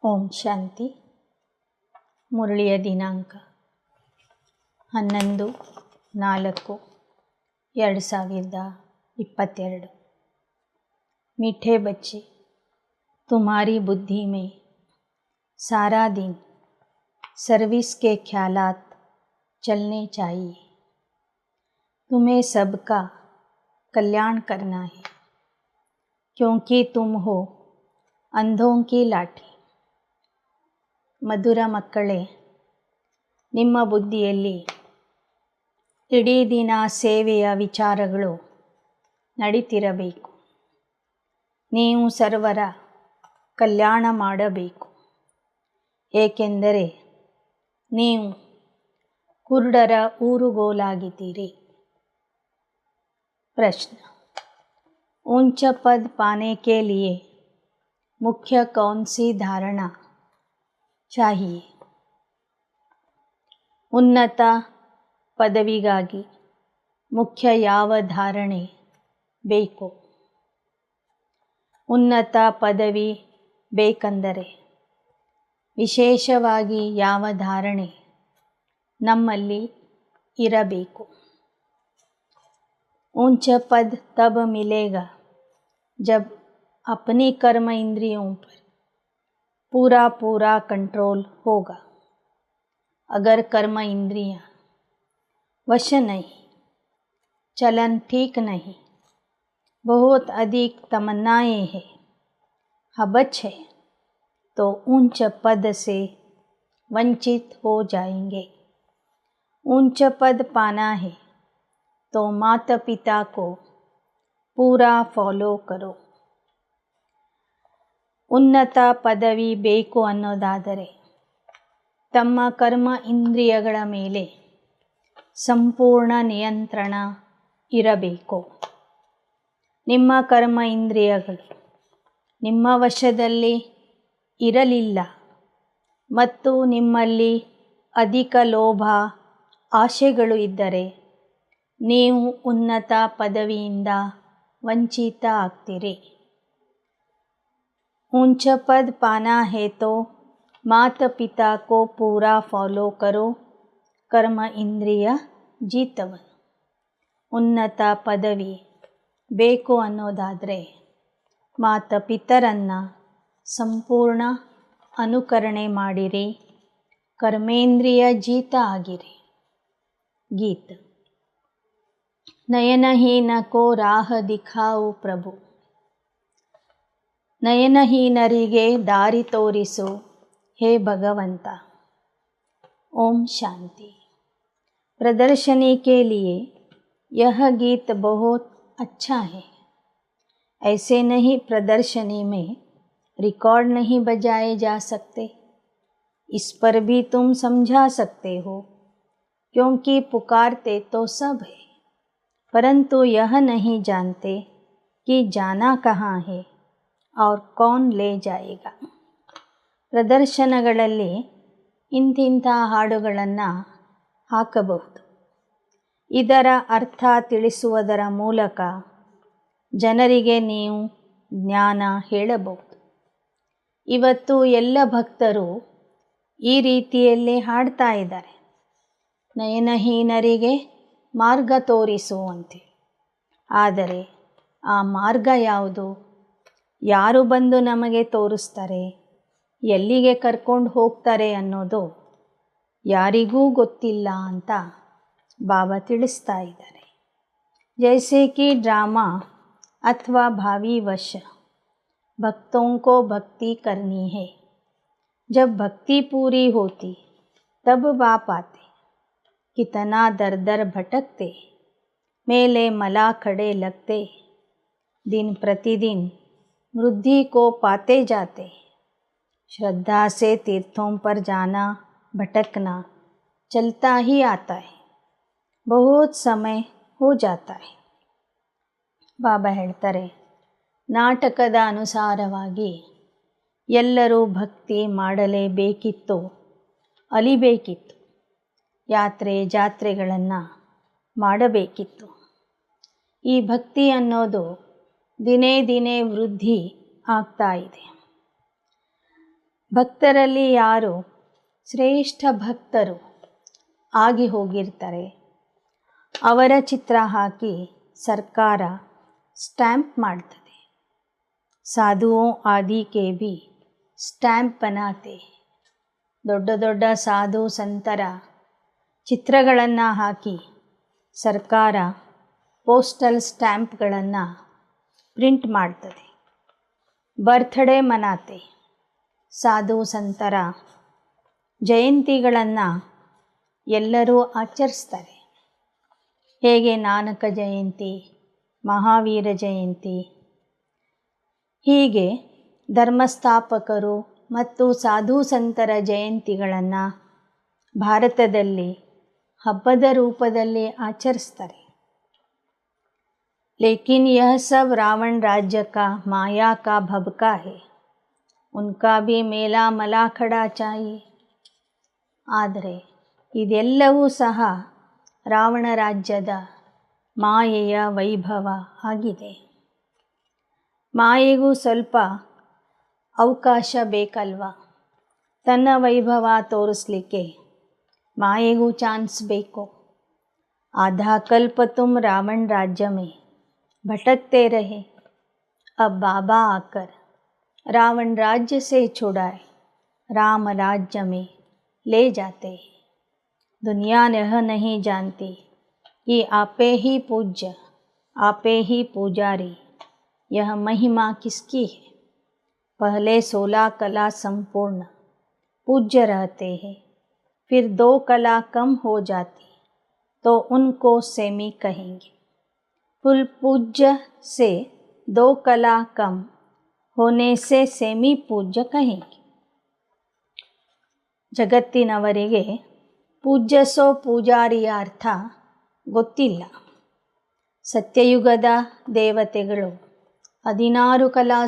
ಓಂ ಶಾಂತಿ. ಮುರಳಿಯ ದಿನಾಂಕ 11/4/2022। मीठे बच्चे, तुम्हारी बुद्धि में सारा दिन सर्विस के ख्यालात चलने चाहिए। तुम्हें सबका कल्याण करना है, क्योंकि तुम हो अंधों की लाठी। ಮಧುರ ಮಕ್ಕಳೇ, ನಿಮ್ಮ ಬುದ್ಧಿಯಲ್ಲಿ ಇಡೀ ದಿನ ಸೇವೆಯ ವಿಚಾರಗಳು ನಡೀತಿರಬೇಕು. ನೀವು ಸರ್ವರ ಕಲ್ಯಾಣ ಮಾಡಬೇಕು, ಏಕೆಂದರೆ ನೀವು ಕುರುಡರ ಊರುಗೋಲಾಗಿದ್ದೀರಿ. प्रश्न: ऊंच पद पाने के लिए मुख्य कौन सी धारणा चाहिए? ಉನ್ನತ ಪದವಿಗಾಗಿ ಮುಖ್ಯ ಯಾವ ಧಾರಣೆ ಬೇಕು? ಉನ್ನತ ಪದವಿ ಬೇಕೆಂದರೆ ವಿಶೇಷವಾಗಿ ಯಾವ ಧಾರಣೆ ನಮ್ಮಲ್ಲಿ ಇರಬೇಕು? ऊंच पद तब मिलेगा जब अपनी कर्म इंद्रियों पर पूरा कंट्रोल होगा। अगर कर्म इंद्रियां वश नहीं, चलन ठीक नहीं, बहुत अधिक तमन्नाएं हैं, हबच है, तो ऊंच पद से वंचित हो जाएंगे। ऊंच पद पाना है तो माता पिता को पूरा फॉलो करो। ಉನ್ನತ ಪದವಿ ಬೇಕು ಅನ್ನೋದಾದರೆ ತಮ್ಮ ಕರ್ಮ ಇಂದ್ರಿಯಗಳ ಮೇಲೆ ಸಂಪೂರ್ಣ ನಿಯಂತ್ರಣ ಇರಬೇಕು. ನಿಮ್ಮ ಕರ್ಮ ಇಂದ್ರಿಯಗಳು ನಿಮ್ಮ ವಶದಲ್ಲಿ ಇರಲಿಲ್ಲ ಮತ್ತು ನಿಮ್ಮಲ್ಲಿ ಅಧಿಕ ಲೋಭ ಆಶೆಗಳು ಇದ್ದರೆ ನೀವು ಉನ್ನತ ಪದವಿಯಿಂದ ವಂಚಿತ ಆಗ್ತೀರಿ. ऊंच पद पाना है तो माता पिता को पूरा फॉलो करो, कर्म इंद्रिय जीतवन। ಉನ್ನತ ಪದವಿ ಬೇಕು ಅನ್ನೋದಾದರೆ ಮಾತಾ ಪಿತರನ್ನು ಸಂಪೂರ್ಣ ಅನುಕರಣೆ ಮಾಡಿರಿ, ಕರ್ಮೇಂದ್ರಿಯ ಜೀತ ಆಗಿರಿ. ಗೀತ: ನಯನಹೀನ ಕೋ ರಾಹ ದಿಖಾओ ಪ್ರಭು. ನಯನಹೀನರಿಗೆ ದಾರಿ ತೋರಿಸು ಹೇ ಭಗವಂತ. ओम शांति। प्रदर्शनी के लिए यह गीत बहुत अच्छा है। ऐसे नहीं प्रदर्शनी में रिकॉर्ड नहीं बजाए जा सकते। इस पर भी तुम समझा सकते हो, क्योंकि पुकारते तो सब है, परंतु यह नहीं जानते कि जाना कहाँ है और कौन ले जाएगा. ಪ್ರದರ್ಶನಗಳಲ್ಲಿ ಇಂತಿಂಥ ಹಾಡುಗಳನ್ನು ಹಾಕಬಹುದು. ಇದರ ಅರ್ಥ ತಿಳಿಸುವುದರ ಮೂಲಕ ಜನರಿಗೆ ನೀವು ಜ್ಞಾನ ಹೇಳಬಹುದು. ಇವತ್ತು ಎಲ್ಲ ಭಕ್ತರು ಈ ರೀತಿಯಲ್ಲಿ ಹಾಡ್ತಾ ಇದ್ದಾರೆ, ನಯನಹೀನರಿಗೆ ಮಾರ್ಗ ತೋರಿಸುವಂತೆ. ಆದರೆ ಆ ಮಾರ್ಗ ಯಾವುದು? ಯಾರು ಬಂದು ನಮಗೆ ತೋರಿಸ್ತಾರೆ, ಎಲ್ಲಿಗೆ ಕರ್ಕೊಂಡು ಹೋಗ್ತಾರೆ ಅನ್ನೋದು ಯಾರಿಗೂ ಗೊತ್ತಿಲ್ಲ ಅಂತ ಬಾಬಾ ತಿಳಿಸ್ತಾ ಇದ್ದಾರೆ. जैसे कि ड्रामा अथवा भावी वश भक्तों को भक्ति करनी है। जब भक्ति पूरी होती तब बाप आते, कितना दर दर भटकते, मेले मला खड़े लगते, दिन प्रतिदिन वृद्धि को पाते जाते। श्रद्धा से तीर्थों पर जाना भटकना चलता ही आता है, बहुत समय हो जाता है. ಬಾಬಾ ಹೇಳ್ತಾರೆ, ನಾಟಕದ ಅನುಸಾರವಾಗಿ ಎಲ್ಲರೂ ಭಕ್ತಿ ಮಾಡಲೇಬೇಕಿತ್ತು, ಅಲಿಬೇಕಿತ್ತು, ಯಾತ್ರೆ ಜಾತ್ರೆಗಳನ್ನು ಮಾಡಬೇಕಿತ್ತು. ಈ ಭಕ್ತಿ ಅನ್ನೋದು ದಿನೇ ದಿನೇ ವೃದ್ಧಿ ಆಗ್ತಾ ಇದೆ. ಭಕ್ತರಲ್ಲಿ ಯಾರು ಶ್ರೇಷ್ಠ ಭಕ್ತರು ಆಗಿ ಹೋಗಿರ್ತಾರೆ ಅವರ ಚಿತ್ರ ಹಾಕಿ ಸರ್ಕಾರ ಸ್ಟ್ಯಾಂಪ್ ಮಾಡ್ತದೆ. ಸಾಧುओं आदि के भी ಸ್ಟ್ಯಾಂಪ್ बनाते. ದೊಡ್ಡ ದೊಡ್ಡ ಸಾಧು ಸಂತರ ಚಿತ್ರಗಳನ್ನು ಹಾಕಿ ಸರ್ಕಾರ ಪೋಸ್ಟಲ್ ಸ್ಟ್ಯಾಂಪ್ಗಳನ್ನು ಪ್ರಿಂಟ್ ಮಾಡ್ತದೆ. ಬರ್ತ್ಡೇ ಮನಾತೆ. ಸಾಧು ಸಂತರ ಜಯಂತಿಗಳನ್ನು ಎಲ್ಲರೂ ಆಚರಿಸ್ತಾರೆ. ಹೇಗೆ ನಾನಕ ಜಯಂತಿ, ಮಹಾವೀರ ಜಯಂತಿ, ಹೀಗೆ ಧರ್ಮಸ್ಥಾಪಕರು ಮತ್ತು ಸಾಧು ಸಂತರ ಜಯಂತಿಗಳನ್ನು ಭಾರತದಲ್ಲಿ ಹಬ್ಬದ ರೂಪದಲ್ಲಿ ಆಚರಿಸ್ತಾರೆ. लेकिन यह सब रावण राज्य का माया का भभका है. उनका भी मेला मला खड़ा चाहिए. ಆದರೆ ಇದೆಲ್ಲವೂ ಸಹ ರಾವಣ ರಾಜ್ಯದ ಮಾಯೆಯ ವೈಭವ ಆಗಿದೆ. ಮಾಯೆಗೂ ಸ್ವಲ್ಪ ಅವಕಾಶ ಬೇಕಲ್ವ. ತನ್ನ ವೈಭವ ತೋರಿಸಲಿಕ್ಕೆ ಮಾಯೆಗೂ ಚಾನ್ಸ್ ಬೇಕು. आधा कल्प तुम रावण राज्य में भटकते रहे. अब बाबा आकर रावण राज्य से छुड़ाए राम राज्य में ले जाते. दुनिया यह नहीं जानती कि आपे ही पूज्य, आपे ही पुजारी, यह महिमा किसकी है. पहले 16 कला संपूर्ण पूज्य रहते हैं, फिर 2 कला कम हो जाती तो उनको सेमी कहेंगे. फुल पूज्य से 2 कला कम होने से सेमी पूज्य कहेंगे. ಜಗತ್ತಿನವರಿಗೆ ಪೂಜ್ಯಸೋ ಪೂಜಾರಿಯ ಅರ್ಥ ಗೊತ್ತಿಲ್ಲ. ಸತ್ಯಯುಗದ ದೇವತೆಗಳು 16 ಕಲಾ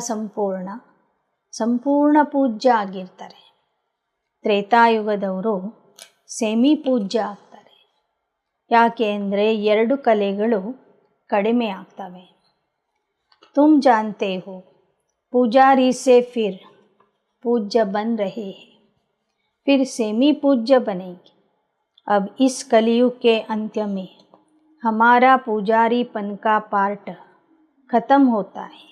ಸಂಪೂರ್ಣ ಪೂಜ್ಯ ಆಗಿರ್ತಾರೆ. ತ್ರೇತಾಯುಗದವರು ಸೆಮಿ ಪೂಜ್ಯ ಆಗ್ತಾರೆ. ಯಾಕೆ ಅಂದರೆ 2 ಕಲೆಗಳು ಕಡಿಮೆ ಆಗ್ತವೆ. तुम जानते हो पुजारी से फिर पूज्य बन रहे हैं, फिर सेमी पूज्य बनेंगे. अब इस कलयुग के अंत्य में हमारा पुजारीपन का पार्ट खत्म होता है.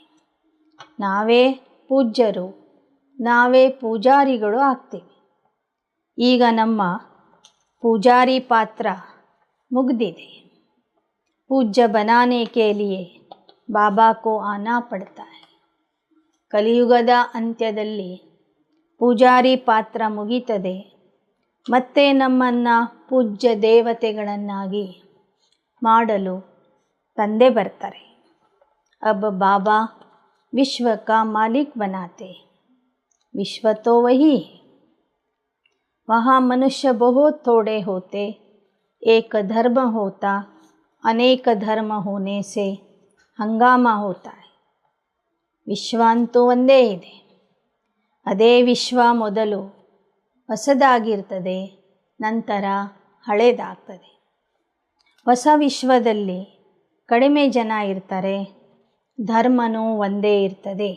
ನಾವೇ ಪೂಜ್ಯರು, ನಾವೇ ಪೂಜಾರಿಗಳು ಆಗ್ತೇವೆ. ಈಗ ನಮ್ಮ ಪೂಜಾರಿ ಪಾತ್ರ ಮುಗಿದಿದೆ. पूज्य बनाने के लिए बाबा को आना पड़ता है. ಕಲಿಯುಗದ ಅಂತ್ಯದಲ್ಲಿ ಪೂಜಾರಿ ಪಾತ್ರ ಮುಗಿತದೆ. ಮತ್ತೆ ನಮ್ಮನ್ನು ಪೂಜ್ಯ ದೇವತೆಗಳನ್ನಾಗಿ ಮಾಡಲು ತಂದೆ ಬರ್ತಾರೆ. अब बाबा विश्व का मालिक बनाते. विश्व तो वही है. वहाँ मनुष्य बहुत थोड़े होते. एक धर्म होता, अनेक धर्म होने से ಹಂಗಾಮ ಹೋತಾ है. ವಿಶ್ವ ಅಂತೂ ಒಂದೇ ಇದೆ. ಅದೇ ವಿಶ್ವ ಮೊದಲು ಹೊಸದಾಗಿರ್ತದೆ, ನಂತರ ಹಳೇದಾಗ್ತದೆ. ಹೊಸ ವಿಶ್ವದಲ್ಲಿ ಕಡಿಮೆ ಜನ ಇರ್ತಾರೆ, ಧರ್ಮನೂ ಒಂದೇ ಇರ್ತದೆ.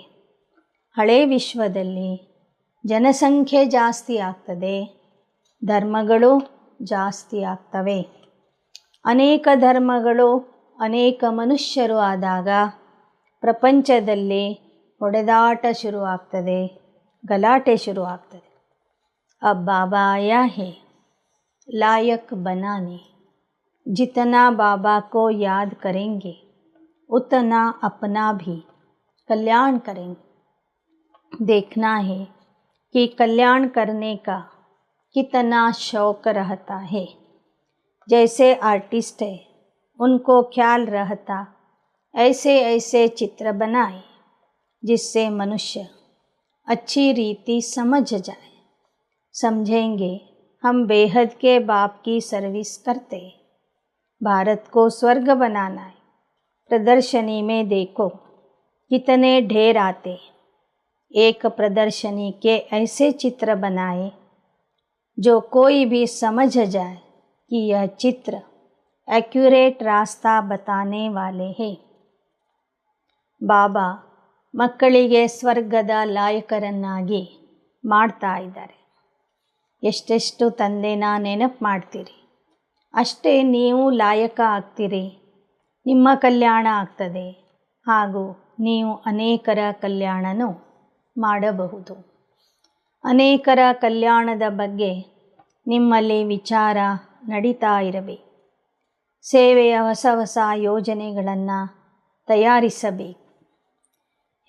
ಹಳೇ ವಿಶ್ವದಲ್ಲಿ ಜನಸಂಖ್ಯೆ ಜಾಸ್ತಿ ಆಗ್ತದೆ, ಧರ್ಮಗಳು ಜಾಸ್ತಿ ಆಗ್ತವೆ. ಅನೇಕ ಧರ್ಮಗಳು ಅನೇಕ ಮನುಷ್ಯರು ಆದಾಗ ಪ್ರಪಂಚದಲ್ಲಿ ಹೊಡೆದಾಟ ಶುರುವಾಗ್ತದೆ, ಗಲಾಟೆ ಶುರುವಾಗ್ತದೆ. अब बाबा आया है लायक बनाने. जितना बाबा को याद करेंगे उतना अपना भी कल्याण करेंगे. देखना है कि कल्याण करने का कितना शौक रहता है. जैसे आर्टिस्ट है उनको ख्याल रहता ऐसे ऐसे चित्र बनाए जिससे मनुष्य अच्छी रीति समझ जाए. समझेंगे हम बेहद के बाप की सर्विस करते. भारत को स्वर्ग बनाना है. प्रदर्शनी में देखो कितने ढेर आते. एक प्रदर्शनी के ऐसे चित्र बनाए जो कोई भी समझ जाए कि यह चित्र एक्यूरेट रास्ता बताने वाले हैं. ಬಾಬಾ ಮಕ್ಕಳಿಗೆ ಸ್ವರ್ಗದ ಲಾಯಕರನ್ನಾಗಿ ಮಾಡ್ತಾ ಇದ್ದಾರೆ. ಎಷ್ಟೆಷ್ಟು ತಂದೆನ ನೆನಪು ಮಾಡ್ತೀರಿ ಅಷ್ಟೇ ನೀವು ಲಾಯಕ ಆಗ್ತೀರಿ, ನಿಮ್ಮ ಕಲ್ಯಾಣ ಆಗ್ತದೆ, ಹಾಗೂ ನೀವು ಅನೇಕರ ಕಲ್ಯಾಣನೂ ಮಾಡಬಹುದು. ಅನೇಕರ ಕಲ್ಯಾಣದ ಬಗ್ಗೆ ನಿಮ್ಮಲ್ಲಿ ವಿಚಾರ ನಡೀತಾ ಇರಬೇಕು. ಸೇವೆಯ ಹೊಸ ಹೊಸ ಯೋಜನೆಗಳನ್ನು ತಯಾರಿಸಬೇಕು.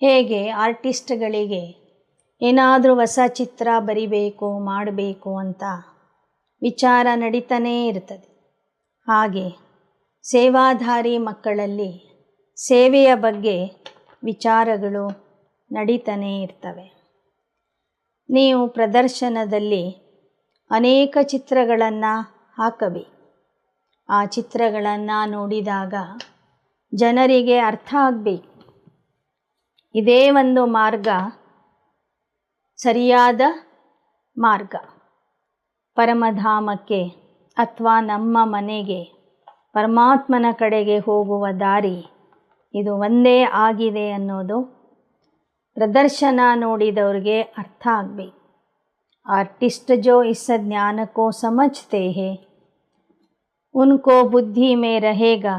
ಹೇಗೆ ಆರ್ಟಿಸ್ಟ್ಗಳಿಗೆ ಏನಾದರೂ ಹೊಸ ಚಿತ್ರ ಬರಿಬೇಕು ಮಾಡಬೇಕು ಅಂತ ವಿಚಾರ ನಡೀತಾನೇ ಇರ್ತದೆ, ಹಾಗೆ ಸೇವಾಧಾರಿ ಮಕ್ಕಳಲ್ಲಿ ಸೇವೆಯ ಬಗ್ಗೆ ವಿಚಾರಗಳು ನಡೀತಾನೇ ಇರ್ತವೆ. ನೀವು ಪ್ರದರ್ಶನದಲ್ಲಿ ಅನೇಕ ಚಿತ್ರಗಳನ್ನು ಹಾಕಬೇಕು. ಆ ಚಿತ್ರಗಳನ್ನು ನೋಡಿದಾಗ ಜನರಿಗೆ ಅರ್ಥ ಆಗಬೇಕು, ಇದೇ ಒಂದು ಮಾರ್ಗ, ಸರಿಯಾದ ಮಾರ್ಗ, ಪರಮಧಾಮಕ್ಕೆ ಅಥವಾ ನಮ್ಮ ಮನೆಗೆ ಪರಮಾತ್ಮನ ಕಡೆಗೆ ಹೋಗುವ ದಾರಿ ಇದು ಒಂದೇ ಆಗಿದೆ ಅನ್ನೋದು ಪ್ರದರ್ಶನ ನೋಡಿದವ್ರಿಗೆ ಅರ್ಥ ಆಗಬೇಕು. आर्टिस्ट जो इस ज्ञान को समझते हैं उनको बुद्धि में रहेगा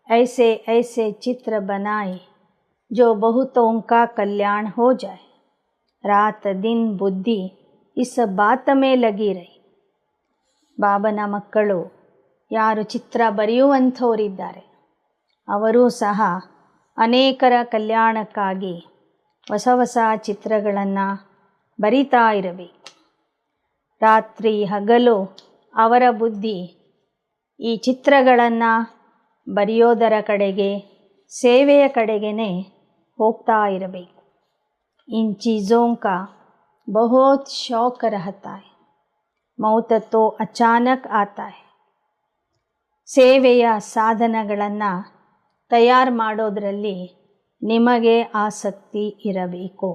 ऐसे ऐसे चित्र बनाए जो बहुतों का कल्याण हो जाए. रात दिन बुद्धि इस बात में लगी रही. ಬಾಬನ ಮಕ್ಕಳು ಯಾರು ಚಿತ್ರ ಬರೆಯುವಂಥವರಿದ್ದಾರೆ ಅವರೂ ಸಹ ಅನೇಕರ ಕಲ್ಯಾಣಕ್ಕಾಗಿ ಹೊಸ ಹೊಸ ಚಿತ್ರಗಳನ್ನು ಬರಿತಾ ಇರಬೇಕು. ರಾತ್ರಿ ಹಗಲು ಅವರ ಬುದ್ಧಿ ಈ ಚಿತ್ರಗಳನ್ನು ಬರೆಯೋದರ ಕಡೆಗೆ, ಸೇವೆಯ ಕಡೆಗೇ ಹೋಗ್ತಾ ಇರಬೇಕು. इन चीज़ों का बहुत शौक रहता है, मौत तो अचानक आता है. ಸೇವೆಯ ಸಾಧನಗಳನ್ನು ತಯಾರು ಮಾಡೋದರಲ್ಲಿ ನಿಮಗೆ ಆಸಕ್ತಿ ಇರಬೇಕು.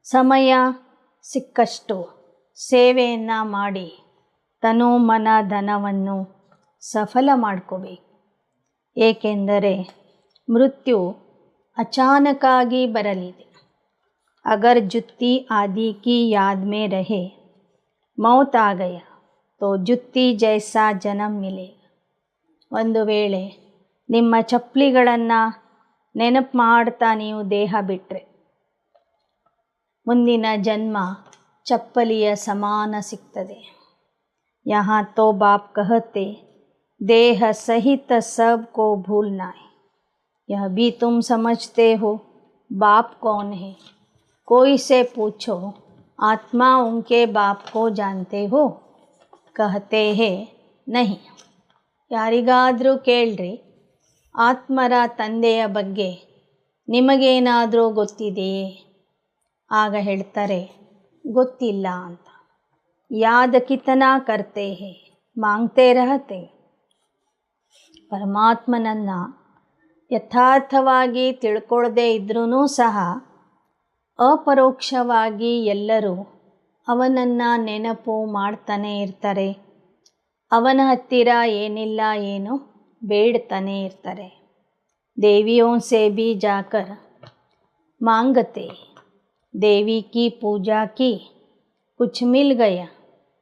ಸಮಯ ಸಿಕ್ಕಷ್ಟು ಸೇವೆಯನ್ನು ಮಾಡಿ ತನು ಮನ ಧನವನ್ನು ಸಫಲ ಮಾಡ್ಕೋಬೇಕು. ಏಕೆಂದರೆ ಮೃತ್ಯು ಅಚಾನಕ್ಕಾಗಿ ಬರಲಿದೆ. ಅಗರ್ ಜುತ್ತಿ ಆದಿ ಕಿ ಯಾದ್ ಮೇ ರಹೆ ಮೌತ್ ಆ ಗಯಾ ತೋ ಜುತ್ತಿ ಜೈಸಾ ಜನಮ್ ಮಿಲೇಗ. ಒಂದು ವೇಳೆ ನಿಮ್ಮ ಚಪ್ಪಲಿಗಳನ್ನು ನೆನಪು ಮಾಡ್ತಾ ನೀವು ದೇಹ ಬಿಟ್ಟರೆ ಮುಂದಿನ ಜನ್ಮ ಚಪ್ಪಲಿಯ ಸಮಾನ ಸಿಗ್ತದೆ. यहाँ तो बाप कहते देह सहित सब को भूलना है. यह भी तुम समझते हो बाप कौन है. कोई से पूछो आत्मा उनके बाप को जानते हो. कहते हैं नहीं. ಯಾರಿಗಾದರೂ ಕೇಳ್ರಿ ಆತ್ಮರ ತಂದೆಯ ಬಗ್ಗೆ ನಿಮಗೇನಾದರೂ ಗೊತ್ತಿದೆಯೇ? ಆಗ ಹೇಳ್ತಾರೆ ಗೊತ್ತಿಲ್ಲ ಅಂತ. ಯಾದ್ ಕಿತನಾ ಕರ್ತೆ ಹೇ ಮಾಂಗ್ತೇ ರಹತೆ. ಪರಮಾತ್ಮನನ್ನು ಯಥಾರ್ಥವಾಗಿ ತಿಳ್ಕೊಳ್ಳದೇ ಇದ್ರೂ ಸಹ ಅಪರೋಕ್ಷವಾಗಿ ಎಲ್ಲರೂ ಅವನನ್ನು ನೆನಪು ಮಾಡ್ತಾನೆ ಇರ್ತಾರೆ. ಅವನ ಹತ್ತಿರ ಏನಿಲ್ಲ ಏನು ಬೇಡ್ತಾನೆ ಇರ್ತಾರೆ. ದೇವಿಯೋं से भी जाकर मांगते, देवी की पूजा की, कुछ मिल गया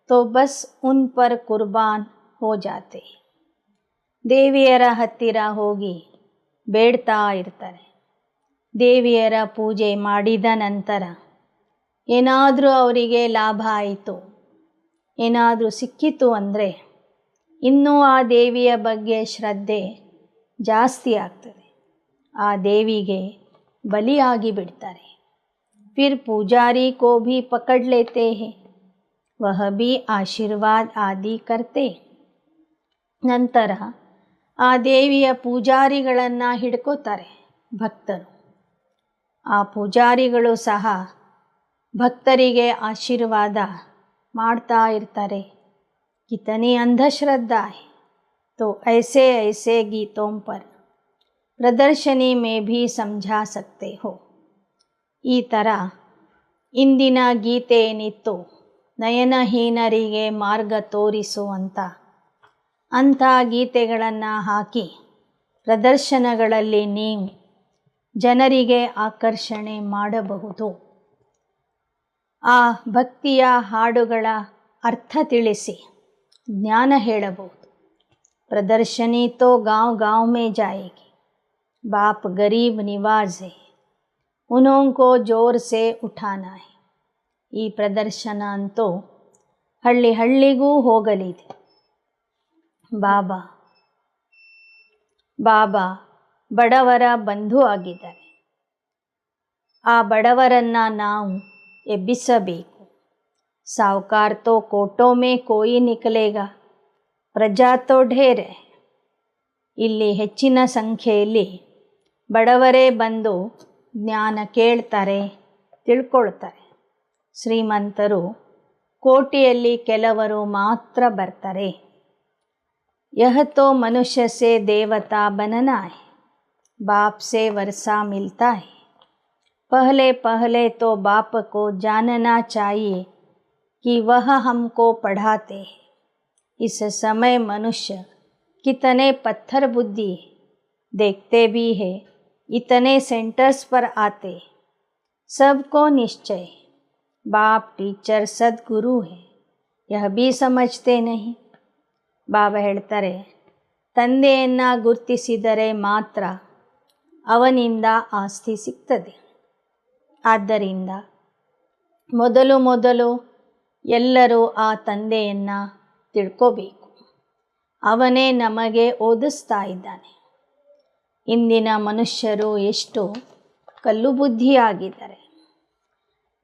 तो बस उन पर कुर्बान हो जाते. ದೇವಿಯರ ಹತ್ತಿರ ಹೋಗಿ ಬೇಡ್ತಾ ಇರ್ತಾರೆ. ದೇವಿಯರ ಪೂಜೆ ಮಾಡಿದ ನಂತರ ಏನಾದರೂ ಅವರಿಗೆ ಲಾಭ ಆಯಿತು, ಏನಾದರೂ ಸಿಕ್ಕಿತು ಅಂದರೆ ಇನ್ನೂ ಆ ದೇವಿಯ ಬಗ್ಗೆ ಶ್ರದ್ಧೆ ಜಾಸ್ತಿ ಆಗ್ತದೆ. ಆ ದೇವಿಗೆ ಬಲಿಯಾಗಿ ಬಿಡ್ತಾರೆ. फिर पुजारी को भी पकड़ लेते हैं, वह भी आशीर्वाद आदि करते. ನಂತರ ಆ ದೇವಿಯ ಪೂಜಾರಿಗಳನ್ನು ಹಿಡ್ಕೋತಾರೆ ಭಕ್ತರು. ಆ ಪೂಜಾರಿಗಳು ಸಹ ಭಕ್ತರಿಗೆ ಆಶೀರ್ವಾದ ಮಾಡ್ತಾ ಇರ್ತಾರೆ. ಕಿತನಿ ಅಂಧಶ್ರದ್ಧಾ है तो ऐसे ऐसे गीतों पर प्रदर्शनी में भी समझा सकते हो. ಈ ಥರ ಇಂದಿನ ಗೀತೆ ಏನಿತ್ತು ನಯನಹೀನರಿಗೆ ಮಾರ್ಗ ತೋರಿಸುವಂಥ ಅಂಥ ಗೀತೆಗಳನ್ನು ಹಾಕಿ ಪ್ರದರ್ಶನಗಳಲ್ಲಿ ನೀವು ಜನರಿಗೆ ಆಕರ್ಷಣೆ ಮಾಡಬಹುದು. ಆ ಭಕ್ತಿಯ ಹಾಡುಗಳ ಅರ್ಥ ತಿಳಿಸಿ ಜ್ಞಾನ ಹೇಳಬಹುದು. ಪ್ರದರ್ಶನಿ ತೋ ಗಾಂವ್ ಗಾಂವ್ ಮೇ ಜಾಯೇಗಿ, ಬಾಪ್ ಗರೀಬ್ ನಿವಾಜೆ ಉನ್ಹೋಂಕೋ ಜೋರ್ ಸೆ ಉಠಾನಾ ಹೈ. ಈ ಪ್ರದರ್ಶನ ಅಂತೂ ಹಳ್ಳಿ ಹಳ್ಳಿಗೂ ಹೋಗಲಿದೆ. ಬಾಬಾ ಬಡವರ ಬಂಧು ಆಗಿದ್ದಾರೆ. ಆ ಬಡವರನ್ನು ನಾವು ಎಬ್ಬಿಸಬೇಕು. ಸಾವುಕಾರ ತೋ ಕೋಟೋ ಮೇ ಕೋಯಿ ನಿಕಲೇಗಾ, ಪ್ರಜಾ ತೋ ಢೇರ್ ಹೈ. ಇಲ್ಲಿ ಹೆಚ್ಚಿನ ಸಂಖ್ಯೆಯಲ್ಲಿ ಬಡವರೇ ಬಂದು ಜ್ಞಾನ ಕೇಳ್ತಾರೆ, ತಿಳ್ಕೊಳ್ತಾರೆ. ಶ್ರೀಮಂತರು ಕೋಟಿಯಲ್ಲಿ ಕೆಲವರು ಮಾತ್ರ ಬರ್ತಾರೆ. ಯಹ ತೋ ಮನುಷ್ಯ ಸೆ ದೇವತಾ ಬನನಾ ಹೈ, ಬಾಪ್ ಸೆ ವರ್ಸಾ ಮಿಲ್ತಾ ಹೈ. पहले पहले तो बाप को जानना चाहिए कि वह हमको पढ़ाते हैं. इस समय मनुष्य कितने पत्थर बुद्धि देखते भी है, इतने सेंटर्स पर आते. सबको निश्चय बाप टीचर सद्गुरु है, यह भी समझते नहीं. ಬಾಬಾ ಹೇಳ್ತಾರೆ, ತಂದೆಯನ್ನು ಗುರುತಿಸಿದರೆ ಮಾತ್ರ ಅವನಿಂದ ಆಸ್ತಿ ಸಿಗ್ತದೆ. ಆದ್ದರಿಂದ ಮೊದಲು ಎಲ್ಲರೂ ಆ ತಂದೆಯನ್ನು ತಿಳ್ಕೋಬೇಕು. ಅವನೇ ನಮಗೆ ಓದಿಸ್ತಾ ಇದ್ದಾನೆ. ಇಂದಿನ ಮನುಷ್ಯರು ಎಷ್ಟು ಕಲ್ಲು ಬುದ್ಧಿಯಾಗಿದ್ದಾರೆ.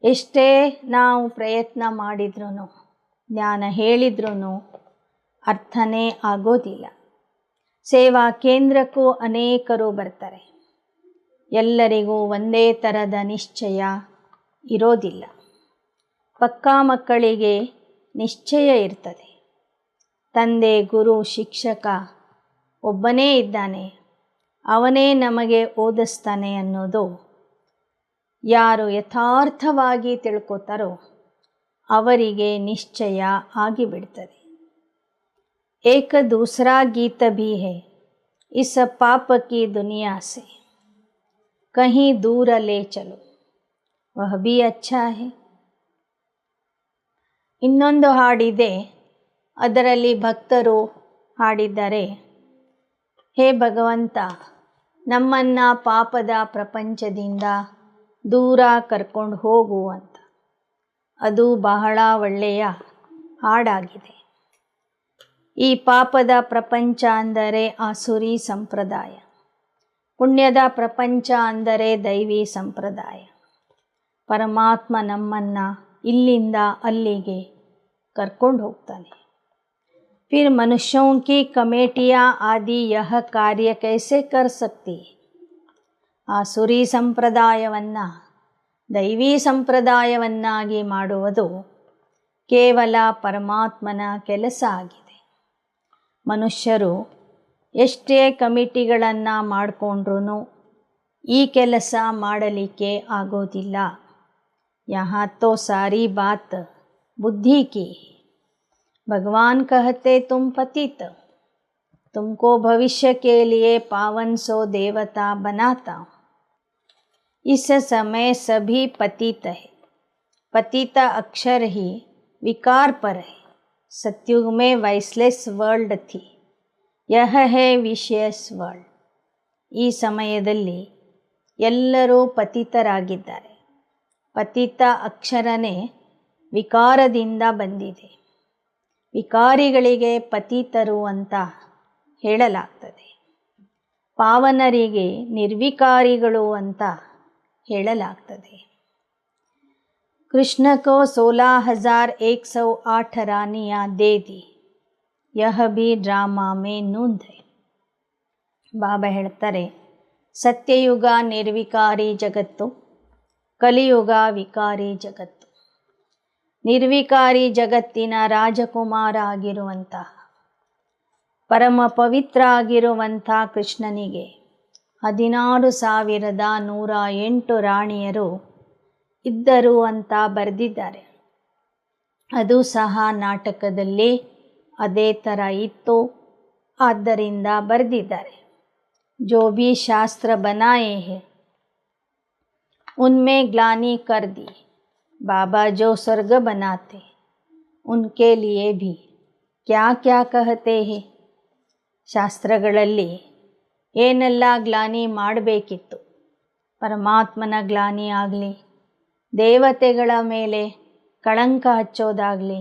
ಎಷ್ಟೇ ನಾವು ಪ್ರಯತ್ನ ಮಾಡಿದ್ರೂ, ಜ್ಞಾನ ಹೇಳಿದ್ರೂ ಅರ್ಥನೇ ಆಗೋದಿಲ್ಲ. ಸೇವಾ ಕೇಂದ್ರಕ್ಕೂ ಅನೇಕರು ಬರ್ತಾರೆ. ಎಲ್ಲರಿಗೂ ಒಂದೇ ಥರದ ನಿಶ್ಚಯ ಇರೋದಿಲ್ಲ. ಪಕ್ಕಾ ಮಕ್ಕಳಿಗೆ ನಿಶ್ಚಯ ಇರ್ತದೆ. ತಂದೆ, ಗುರು, ಶಿಕ್ಷಕ ಒಬ್ಬನೇ ಇದ್ದಾನೆ, ಅವನೇ ನಮಗೆ ಓದಿಸ್ತಾನೆ ಅನ್ನೋದು ಯಾರು ಯಥಾರ್ಥವಾಗಿ ತಿಳ್ಕೊತಾರೋ ಅವರಿಗೆ ನಿಶ್ಚಯ ಆಗಿಬಿಡ್ತದೆ. एक दूसरा गीत भी है, इस पाप की दुनिया से कहीं दूर ले चलो, वह भी अच्छा है. ಇನ್ನೊಂದು ಹಾಡಿದೆ, ಅದರಲ್ಲಿ ಭಕ್ತರು ಹಾಡಿದ್ದಾರೆ, ಹೇ ಭಗವಂತ, ನಮ್ಮನ್ನು ಪಾಪದ ಪ್ರಪಂಚದಿಂದ ದೂರ ಕರ್ಕೊಂಡು ಹೋಗು ಅಂತ. ಅದು ಬಹಳ ಒಳ್ಳೆಯ ಹಾಡಾಗಿದೆ. ಈ ಪಾಪದ ಪ್ರಪಂಚ ಅಂದರೆ ಆಸುರಿ ಸಂಪ್ರದಾಯ, ಪುಣ್ಯದ ಪ್ರಪಂಚ ಅಂದರೆ ದೈವಿ ಸಂಪ್ರದಾಯ. ಪರಮಾತ್ಮ ನಮ್ಮನ್ನು ಇಲ್ಲಿಂದ ಅಲ್ಲಿಗೆ ಕರ್ಕೊಂಡು ಹೋಗ್ತಾನೆ. फिर मनुष्यों की कमेटियाँ आदि यह कार्य कैसे कर सकती. ಆಸುರಿ ಸಂಪ್ರದಾಯವನ್ನು ದೈವಿ ಸಂಪ್ರದಾಯವನ್ನಾಗಿ ಮಾಡುವುದು ಕೇವಲ ಪರಮಾತ್ಮನ ಕೆಲಸ ಆಗಿದೆ. ಮನುಷ್ಯರು ಎಷ್ಟೇ ಕಮಿಟಿಗಳನ್ನು ಮಾಡಿಕೊಂಡ್ರೂ ಈ ಕೆಲಸ ಮಾಡಲಿಕ್ಕೆ ಆಗೋದಿಲ್ಲ. यहाँ तो सारी बात बुद्धि की. भगवान कहते तुम पतित, तुमको भविष्य के लिए पावन सो देवता बनाता हूँ. इस समय सभी पतित है. पतित अक्षर ही विकार पर है. सत्युग में वैसलेस वर्ल्ड थी, यह है ವಿಶಿಯಸ್ ವರ್ಲ್ಡ್. ಈ ಸಮಯದಲ್ಲಿ ಎಲ್ಲರೂ ಪತಿತರಾಗಿದ್ದಾರೆ. ಪತಿತ ಅಕ್ಷರನೇ ವಿಕಾರದಿಂದ ಬಂದಿದೆ. ವಿಕಾರಿಗಳಿಗೆ ಪತಿತರು ಅಂತ ಹೇಳಲಾಗ್ತದೆ. ಪಾವನರಿಗೆ ನಿರ್ವಿಕಾರಿಗಳು ಅಂತ ಹೇಳಲಾಗ್ತದೆ. कृष्ण को 16,108 रानियाँ दे दी, यह भी ड्रामा में नूंद है. ಬಾಬಾ ಹೇಳ್ತಾರೆ, ಸತ್ಯಯುಗ ನಿರ್ವಿಕಾರಿ ಜಗತ್ತು, ಕಲಿಯುಗ ವಿಕಾರಿ ಜಗತ್ತು. ನಿರ್ವಿಕಾರಿ ಜಗತ್ತಿನ ರಾಜಕುಮಾರ ಆಗಿರುವಂತಹ ಪರಮ ಪವಿತ್ರ ಆಗಿರುವಂಥ ಕೃಷ್ಣನಿಗೆ 16,108 ರಾಣಿಯರು ಇದ್ದರು ಅಂತ ಬರೆದಿದ್ದಾರೆ. ಅದು ಸಹ ನಾಟಕದಲ್ಲಿ ಅದೇ ಥರ ಇತ್ತು, ಆದ್ದರಿಂದ ಬರೆದಿದ್ದಾರೆ. जो भी शास्त्र बनाए हैं उनमें ग्लानि कर दी, बाबा जो स्वर्ग बनाते उनके लिए भी क्या क्या कहते हैं. ಶಾಸ್ತ್ರಗಳಲ್ಲಿ ಏನೆಲ್ಲ ಗ್ಲಾನಿ ಮಾಡಬೇಕಿತ್ತು, ಪರಮಾತ್ಮನ ಗ್ಲಾನಿ ಆಗಲಿ, ದೇವತೆಗಳ ಮೇಲೆ ಕಳಂಕ ಹಚ್ಚೋದಾಗಲಿ,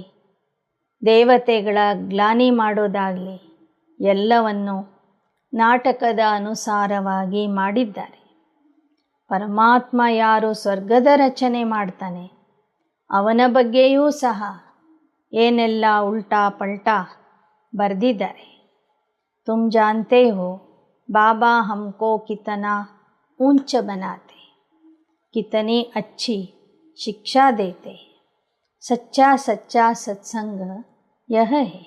ದೇವತೆಗಳ ಗ್ಲಾನಿ ಮಾಡೋದಾಗಲಿ ಎಲ್ಲವನ್ನು ನಾಟಕದ ಅನುಸಾರವಾಗಿ ಮಾಡಿದ್ದಾರೆ. ಪರಮಾತ್ಮ ಯಾರು ಸ್ವರ್ಗದ ರಚನೆ ಮಾಡ್ತಾನೆ ಅವನ ಬಗ್ಗೆಯೂ ಸಹ ಏನೆಲ್ಲ ಉಲ್ಟಾ ಪಲ್ಟಾ ಬರೆದಿದ್ದಾರೆ. तुम जानते हो बाबा हमको कितना ऊंच बनाते, कितनी अच्छी शिक्षा देते. सच्चा सच्चा सत्संग यह है,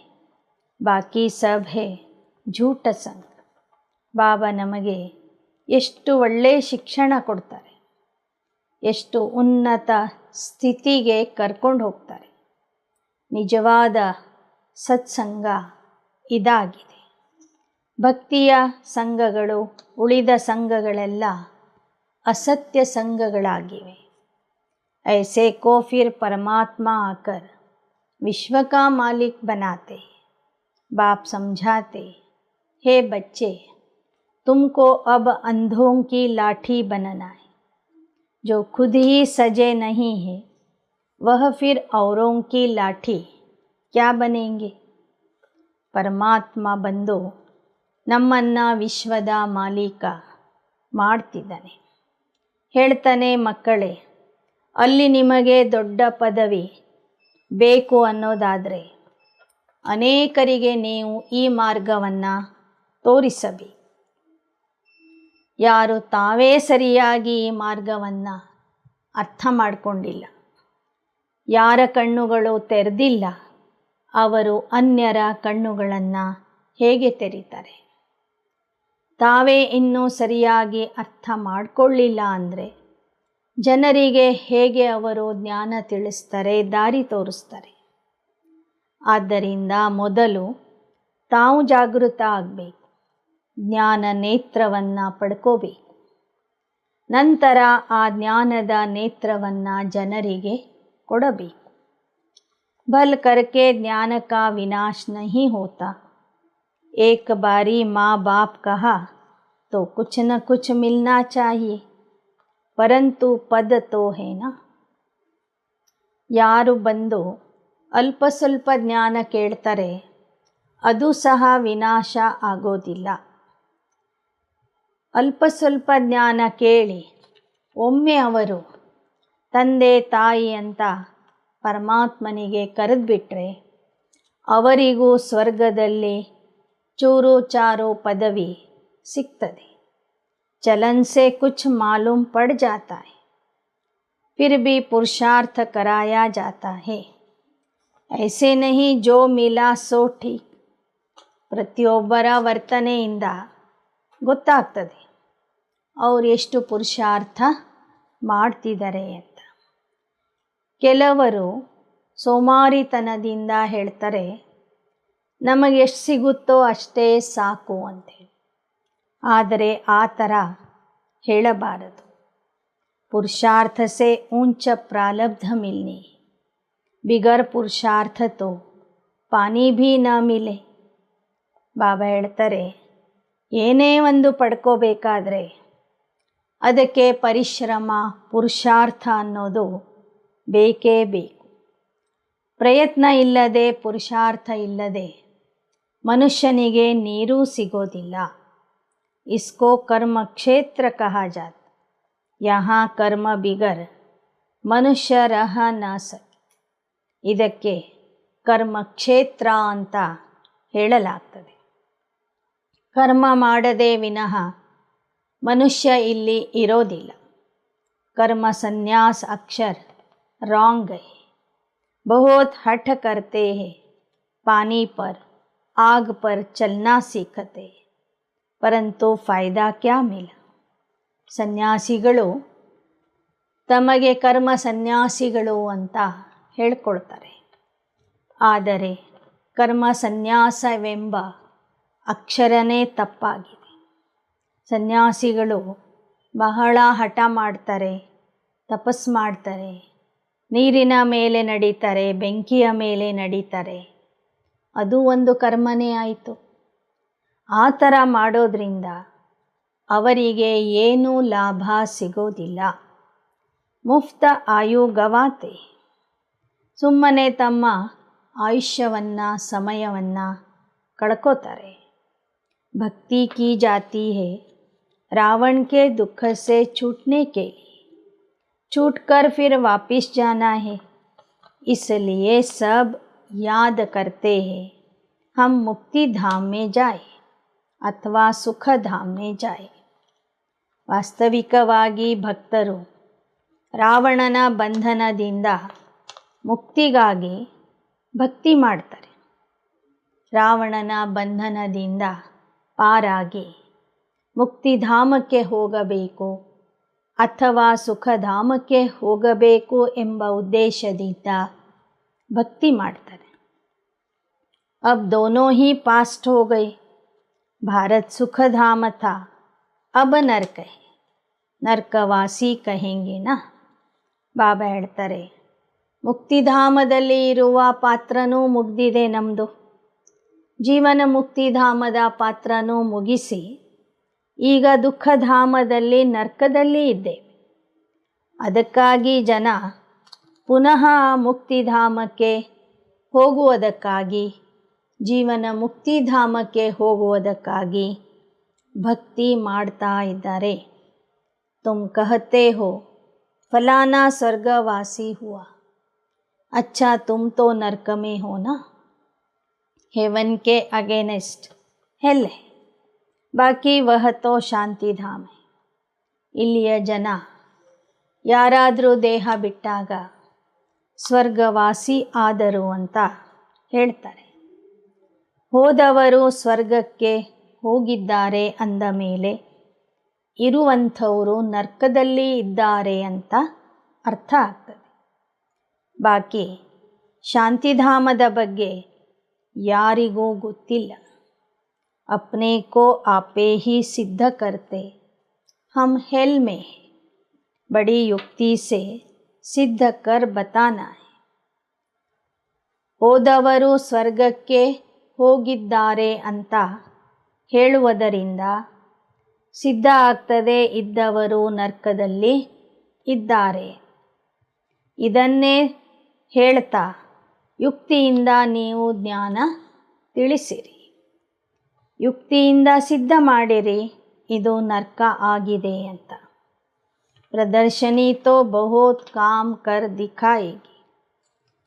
बाकी सब है झूठ संग. ಬಾಬಾ ನಮಗೆ ಎಷ್ಟು ಒಳ್ಳೆಯ ಶಿಕ್ಷಣ ಕೊಡ್ತಾರೆ, ಎಷ್ಟು ಉನ್ನತ ಸ್ಥಿತಿಗೆ ಕರ್ಕೊಂಡು ಹೋಗ್ತಾರೆ. ನಿಜವಾದ ಸತ್ಸಂಗ ಇದಾಗಿದೆ. ಭಕ್ತಿಯ ಸಂಘಗಳು, ಉಳಿದ ಸಂಘಗಳೆಲ್ಲ असत्य संघಗಳಾಗಿವೆ. ऐसे को फिर परमात्मा आकर विश्व का मालिक बनाते. बाप समझाते, हे बच्चे तुमको अब अंधों की लाठी बनना है. जो खुद ही सजे नहीं है वह फिर औरों की लाठी क्या बनेंगे. ಪರಮಾತ್ಮ ಬಂದು ನಮ್ಮನ್ನು ವಿಶ್ವದ ಮಾಲೀಕ ಮಾಡ್ತಿದ್ದಾನೆ. ಹೇಳ್ತಾನೆ, ಮಕ್ಕಳೇ, ಅಲ್ಲಿ ನಿಮಗೆ ದೊಡ್ಡ ಪದವಿ ಬೇಕು ಅನ್ನೋದಾದರೆ ಅನೇಕರಿಗೆ ನೀವು ಈ ಮಾರ್ಗವನ್ನು ತೋರಿಸಬೇಕು. ಯಾರು ತಾವೇ ಸರಿಯಾಗಿ ಈ ಮಾರ್ಗವನ್ನು ಅರ್ಥ ಮಾಡಿಕೊಂಡಿಲ್ಲ, ಯಾರ ಕಣ್ಣುಗಳು ತೆರೆದಿಲ್ಲ, ಅವರು ಅನ್ಯರ ಕಣ್ಣುಗಳನ್ನು ಹೇಗೆ ತೆರೀತಾರೆ? ತಾವೇ ಇನ್ನೂ ಸರಿಯಾಗಿ ಅರ್ಥ ಮಾಡಿಕೊಳ್ಳಿಲ್ಲ ಅಂದರೆ ಜನರಿಗೆ ಹೇಗೆ ಅವರು ಜ್ಞಾನ ತಿಳಿಸ್ತಾರೆ, ದಾರಿ ತೋರಿಸ್ತಾರೆ? ಆದ್ದರಿಂದ ಮೊದಲು ತಾವು ಜಾಗೃತ ಆಗಬೇಕು, ಜ್ಞಾನ ನೇತ್ರವನ್ನು ಪಡ್ಕೋಬೇಕು. ನಂತರ ಆ ಜ್ಞಾನದ ನೇತ್ರವನ್ನು ಜನರಿಗೆ ಕೊಡಬೇಕು. भल करके ज्ञान का विनाश नहीं होता. एक बारी माँ बाप कहा तो कुछ न कुछ मिलना चाहिए, परंतु पद तो है ना. ಯಾರು ಬಂದು ಅಲ್ಪ ಸ್ವಲ್ಪ ಜ್ಞಾನ ಕೇಳ್ತಾರೆ ಅದು ಸಹ ವಿನಾಶ ಆಗೋದಿಲ್ಲ. ಅಲ್ಪ ಸ್ವಲ್ಪ ಜ್ಞಾನ ಕೇಳಿ ಒಮ್ಮೆ ಅವರು ತಂದೆ ತಾಯಿ ಅಂತ ಪರಮಾತ್ಮನಿಗೆ ಕರೆದುಬಿಟ್ರೆ ಅವರಿಗೂ ಸ್ವರ್ಗದಲ್ಲಿ ಚೂರು ಚಾರು ಪದವಿ ಸಿಗ್ತದೆ. ಚಲನ್ ಸೆ ಕುछ ಮಾಲೂಮ್ ಪಡ್ ಜಾತಾ ಹೈ, फिर भी पुरुषार्थ कराया जाता है. ऐसे नहीं जो मिला सो ठीक. ಪ್ರತಿಯೊಬ್ಬರ ವರ್ತನೆಯಿಂದ ಗೊತ್ತಾಗ್ತದೆ ಅವರು ಎಷ್ಟು ಪುರುಷಾರ್ಥ ಮಾಡ್ತಿದ್ದಾರೆ ಅಂತ. ಕೆಲವರು ಸೋಮಾರಿತನದಿಂದ ಹೇಳ್ತಾರೆ ನಮಗೆ ಎಷ್ಟು ಸಿಗುತ್ತೋ ಅಷ್ಟೇ ಸಾಕು ಅಂತೇಳಿ. ಆದರೆ ಆ ಥರ ಹೇಳಬಾರದು. पुरुषार्थ से ऊंच प्रारब्ध मिलनी, बिगर पुरुषार्थ तो पानी भी न मिले. ಬಾಬಾ ಹೇಳ್ತಾರೆ, ಏನೇ ಒಂದು ಪಡ್ಕೋಬೇಕಾದ್ರೆ ಅದಕ್ಕೆ ಪರಿಶ್ರಮ, ಪುರುಷಾರ್ಥ ಅನ್ನೋದು ಬೇಕೇ ಬೇಕು. ಪ್ರಯತ್ನ ಇಲ್ಲದೆ, ಪುರುಷಾರ್ಥ ಇಲ್ಲದೆ ಮನುಷ್ಯನಿಗೆ ನೀರೂ ಸಿಗೋದಿಲ್ಲ. ಇಸ್ಕೋ ಕರ್ಮ ಕ್ಷೇತ್ರ ಕಹಾ ಜಾತ. यहाँ कर्म बिगर ಮನುಷ್ಯ ರಹ ನ ಸಕೆ. ಇದಕ್ಕೆ ಕರ್ಮ ಕ್ಷೇತ್ರ ಅಂತ ಹೇಳಲಾಗ್ತದೆ. ಕರ್ಮ ಮಾಡದೆ ವಿನಃ ಮನುಷ್ಯ ಇಲ್ಲಿ ಇರೋದಿಲ್ಲ. कर्म संन्यास अक्षर रॉन्ग है. बहुत हठ करते हैं, पानी पर आग पर चलना सीखते, परंतु फ़ायदा क्या मिला. ಸನ್ಯಾಸಿಗಳು ತಮಗೆ ಕರ್ಮ ಸನ್ಯಾಸಿಗಳು ಅಂತ ಹೇಳ್ಕೊಳ್ತಾರೆ. ಆದರೆ ಕರ್ಮ ಸನ್ಯಾಸವೆಂಬ ಅಕ್ಷರನೇ ತಪ್ಪಾಗಿದೆ. ಸನ್ಯಾಸಿಗಳು ಬಹಳ ಹಠ ಮಾಡ್ತಾರೆ, ತಪಸ್ಸು ಮಾಡ್ತಾರೆ, ನೀರಿನ ಮೇಲೆ ನಡೀತಾರೆ, ಬೆಂಕಿಯ ಮೇಲೆ ನಡೀತಾರೆ. ಅದು ಒಂದು ಕರ್ಮನೇ ಆಯಿತು. ಆ ಥರ ಮಾಡೋದ್ರಿಂದ ಅವರಿಗೆ ಏನೂ ಲಾಭ ಸಿಗೋದಿಲ್ಲ. ಮುಫ್ತ ಆಯು ಗವಾತೆ. ಸುಮ್ಮನೆ ತಮ್ಮ ಆಯುಷ್ಯವನ್ನು, ಸಮಯವನ್ನು ಕಳ್ಕೋತಾರೆ. भक्ति की जाती है रावण के दुख से छूटने के लिए, छूटकर फिर वापस जाना है. इसलिए सब याद करते हैं हम मुक्ति धाम में जाए अथवा सुख धाम में जाए. ವಾಸ್ತವಿಕವಾಗಿ ಭಕ್ತರು ರಾವಣನ ಬಂಧನದಿಂದ ಮುಕ್ತಿಗಾಗಿ ಭಕ್ತಿ ಮಾಡ್ತಾರೆ. ರಾವಣನ ಬಂಧನದಿಂದ ಪಾರಾಗಿ ಮುಕ್ತಿಧಾಮಕ್ಕೆ ಹೋಗಬೇಕು ಅಥವಾ ಸುಖಧಾಮಕ್ಕೆ ಹೋಗಬೇಕು ಎಂಬ ಉದ್ದೇಶದಿಂದ ಭಕ್ತಿ ಮಾಡ್ತಾರೆ. अब दोनों ही पास्ट हो गए. भारत सुखधाम था, अब नर्क है. ನರ್ಕವಾಸಿ ಕಹೆಂಗೆನಾ. ಬಾಬಾ ಹೇಳ್ತಾರೆ, ಮುಕ್ತಿಧಾಮದಲ್ಲಿ ಇರುವ ಪಾತ್ರನೂ ಮುಗ್ದಿದೆ ನಮ್ಮದು. ಜೀವನ ಮುಕ್ತಿಧಾಮದ ಪಾತ್ರನೂ ಮುಗಿಸಿ ಈಗ ದುಃಖಧಾಮದಲ್ಲಿ, ನರ್ಕದಲ್ಲಿ ಇದ್ದೇವೆ. ಅದಕ್ಕಾಗಿ ಜನ ಪುನಃ ಮುಕ್ತಿಧಾಮಕ್ಕೆ ಹೋಗುವುದಕ್ಕಾಗಿ, ಜೀವನ ಮುಕ್ತಿಧಾಮಕ್ಕೆ ಹೋಗುವುದಕ್ಕಾಗಿ ಭಕ್ತಿ ಮಾಡ್ತಾ ಇದ್ದಾರೆ. तुम कहते हो फलाना स्वर्गवासी हुआ, अच्छा तुम तो नर्क में हो ना. हेवन के अगेंस्ट हेल है, बाकी वह तो ಶಾಂತಿ ಧಾಮ है. ಇಲ್ಲಿಯ ಜನ ಯಾರಾದರೂ ದೇಹ ಬಿಟ್ಟಾಗ ಸ್ವರ್ಗವಾಸಿ ಆದರು ಅಂತ ಹೇಳ್ತಾರೆ. ಹೋದವರು ಸ್ವರ್ಗಕ್ಕೆ ಹೋಗಿದ್ದಾರೆ ಅಂದ ಮೇಲೆ ಇರುವಂಥವರು ನರ್ಕದಲ್ಲಿ ಇದ್ದಾರೆ ಅಂತ ಅರ್ಥ ಆಗ್ತದೆ. ಬಾಕಿ ಶಾಂತಿಧಾಮದ ಬಗ್ಗೆ ಯಾರಿಗೂ ಗೊತ್ತಿಲ್ಲ. अपने को आपे ही सिद्ध करते हम हेल में है, बड़ी युक्ति से सिद्ध कर बताना है. ಹೋದವರು ಸ್ವರ್ಗಕ್ಕೆ ಹೋಗಿದ್ದಾರೆ ಅಂತ ಹೇಳುವುದರಿಂದ ಸಿದ್ಧ ಆಗ್ತದೆ ಇದ್ದವರು ನರ್ಕದಲ್ಲಿ ಇದ್ದಾರೆ. ಇದನ್ನೇ ಹೇಳ್ತಾ ಯುಕ್ತಿಯಿಂದ ನೀವು ಜ್ಞಾನ ತಿಳಿಸಿರಿ, ಯುಕ್ತಿಯಿಂದ ಸಿದ್ಧ ಮಾಡಿರಿ ಇದು ನರ್ಕ ಆಗಿದೆ ಅಂತ. ಪ್ರದರ್ಶನಿ ತೋ ಬಹುತ್ ಕಾಮ್ ಕರ್ ದಿಖಾएगी,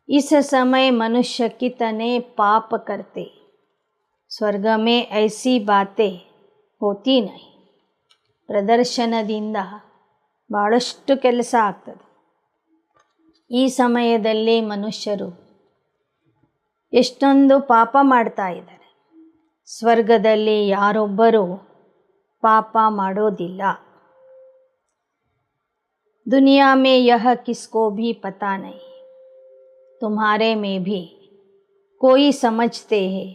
इस समय मनुष्य कितने पाप करते, स्वर्ग में ऐसी बातें होती नहीं. ಪ್ರದರ್ಶನದಿಂದ ಭಾಳಷ್ಟು ಕೆಲಸ ಆಗ್ತದೆ. ಈ ಸಮಯದಲ್ಲಿ ಮನುಷ್ಯರು ಎಷ್ಟೊಂದು ಪಾಪ ಮಾಡ್ತಾ ಇದ್ದಾರೆ. ಸ್ವರ್ಗದಲ್ಲಿ ಯಾರೊಬ್ಬರೂ ಪಾಪ ಮಾಡೋದಿಲ್ಲ. दुनिया में यह किसको भी पता नहीं, तुम्हारे में भी कोई समझते हैं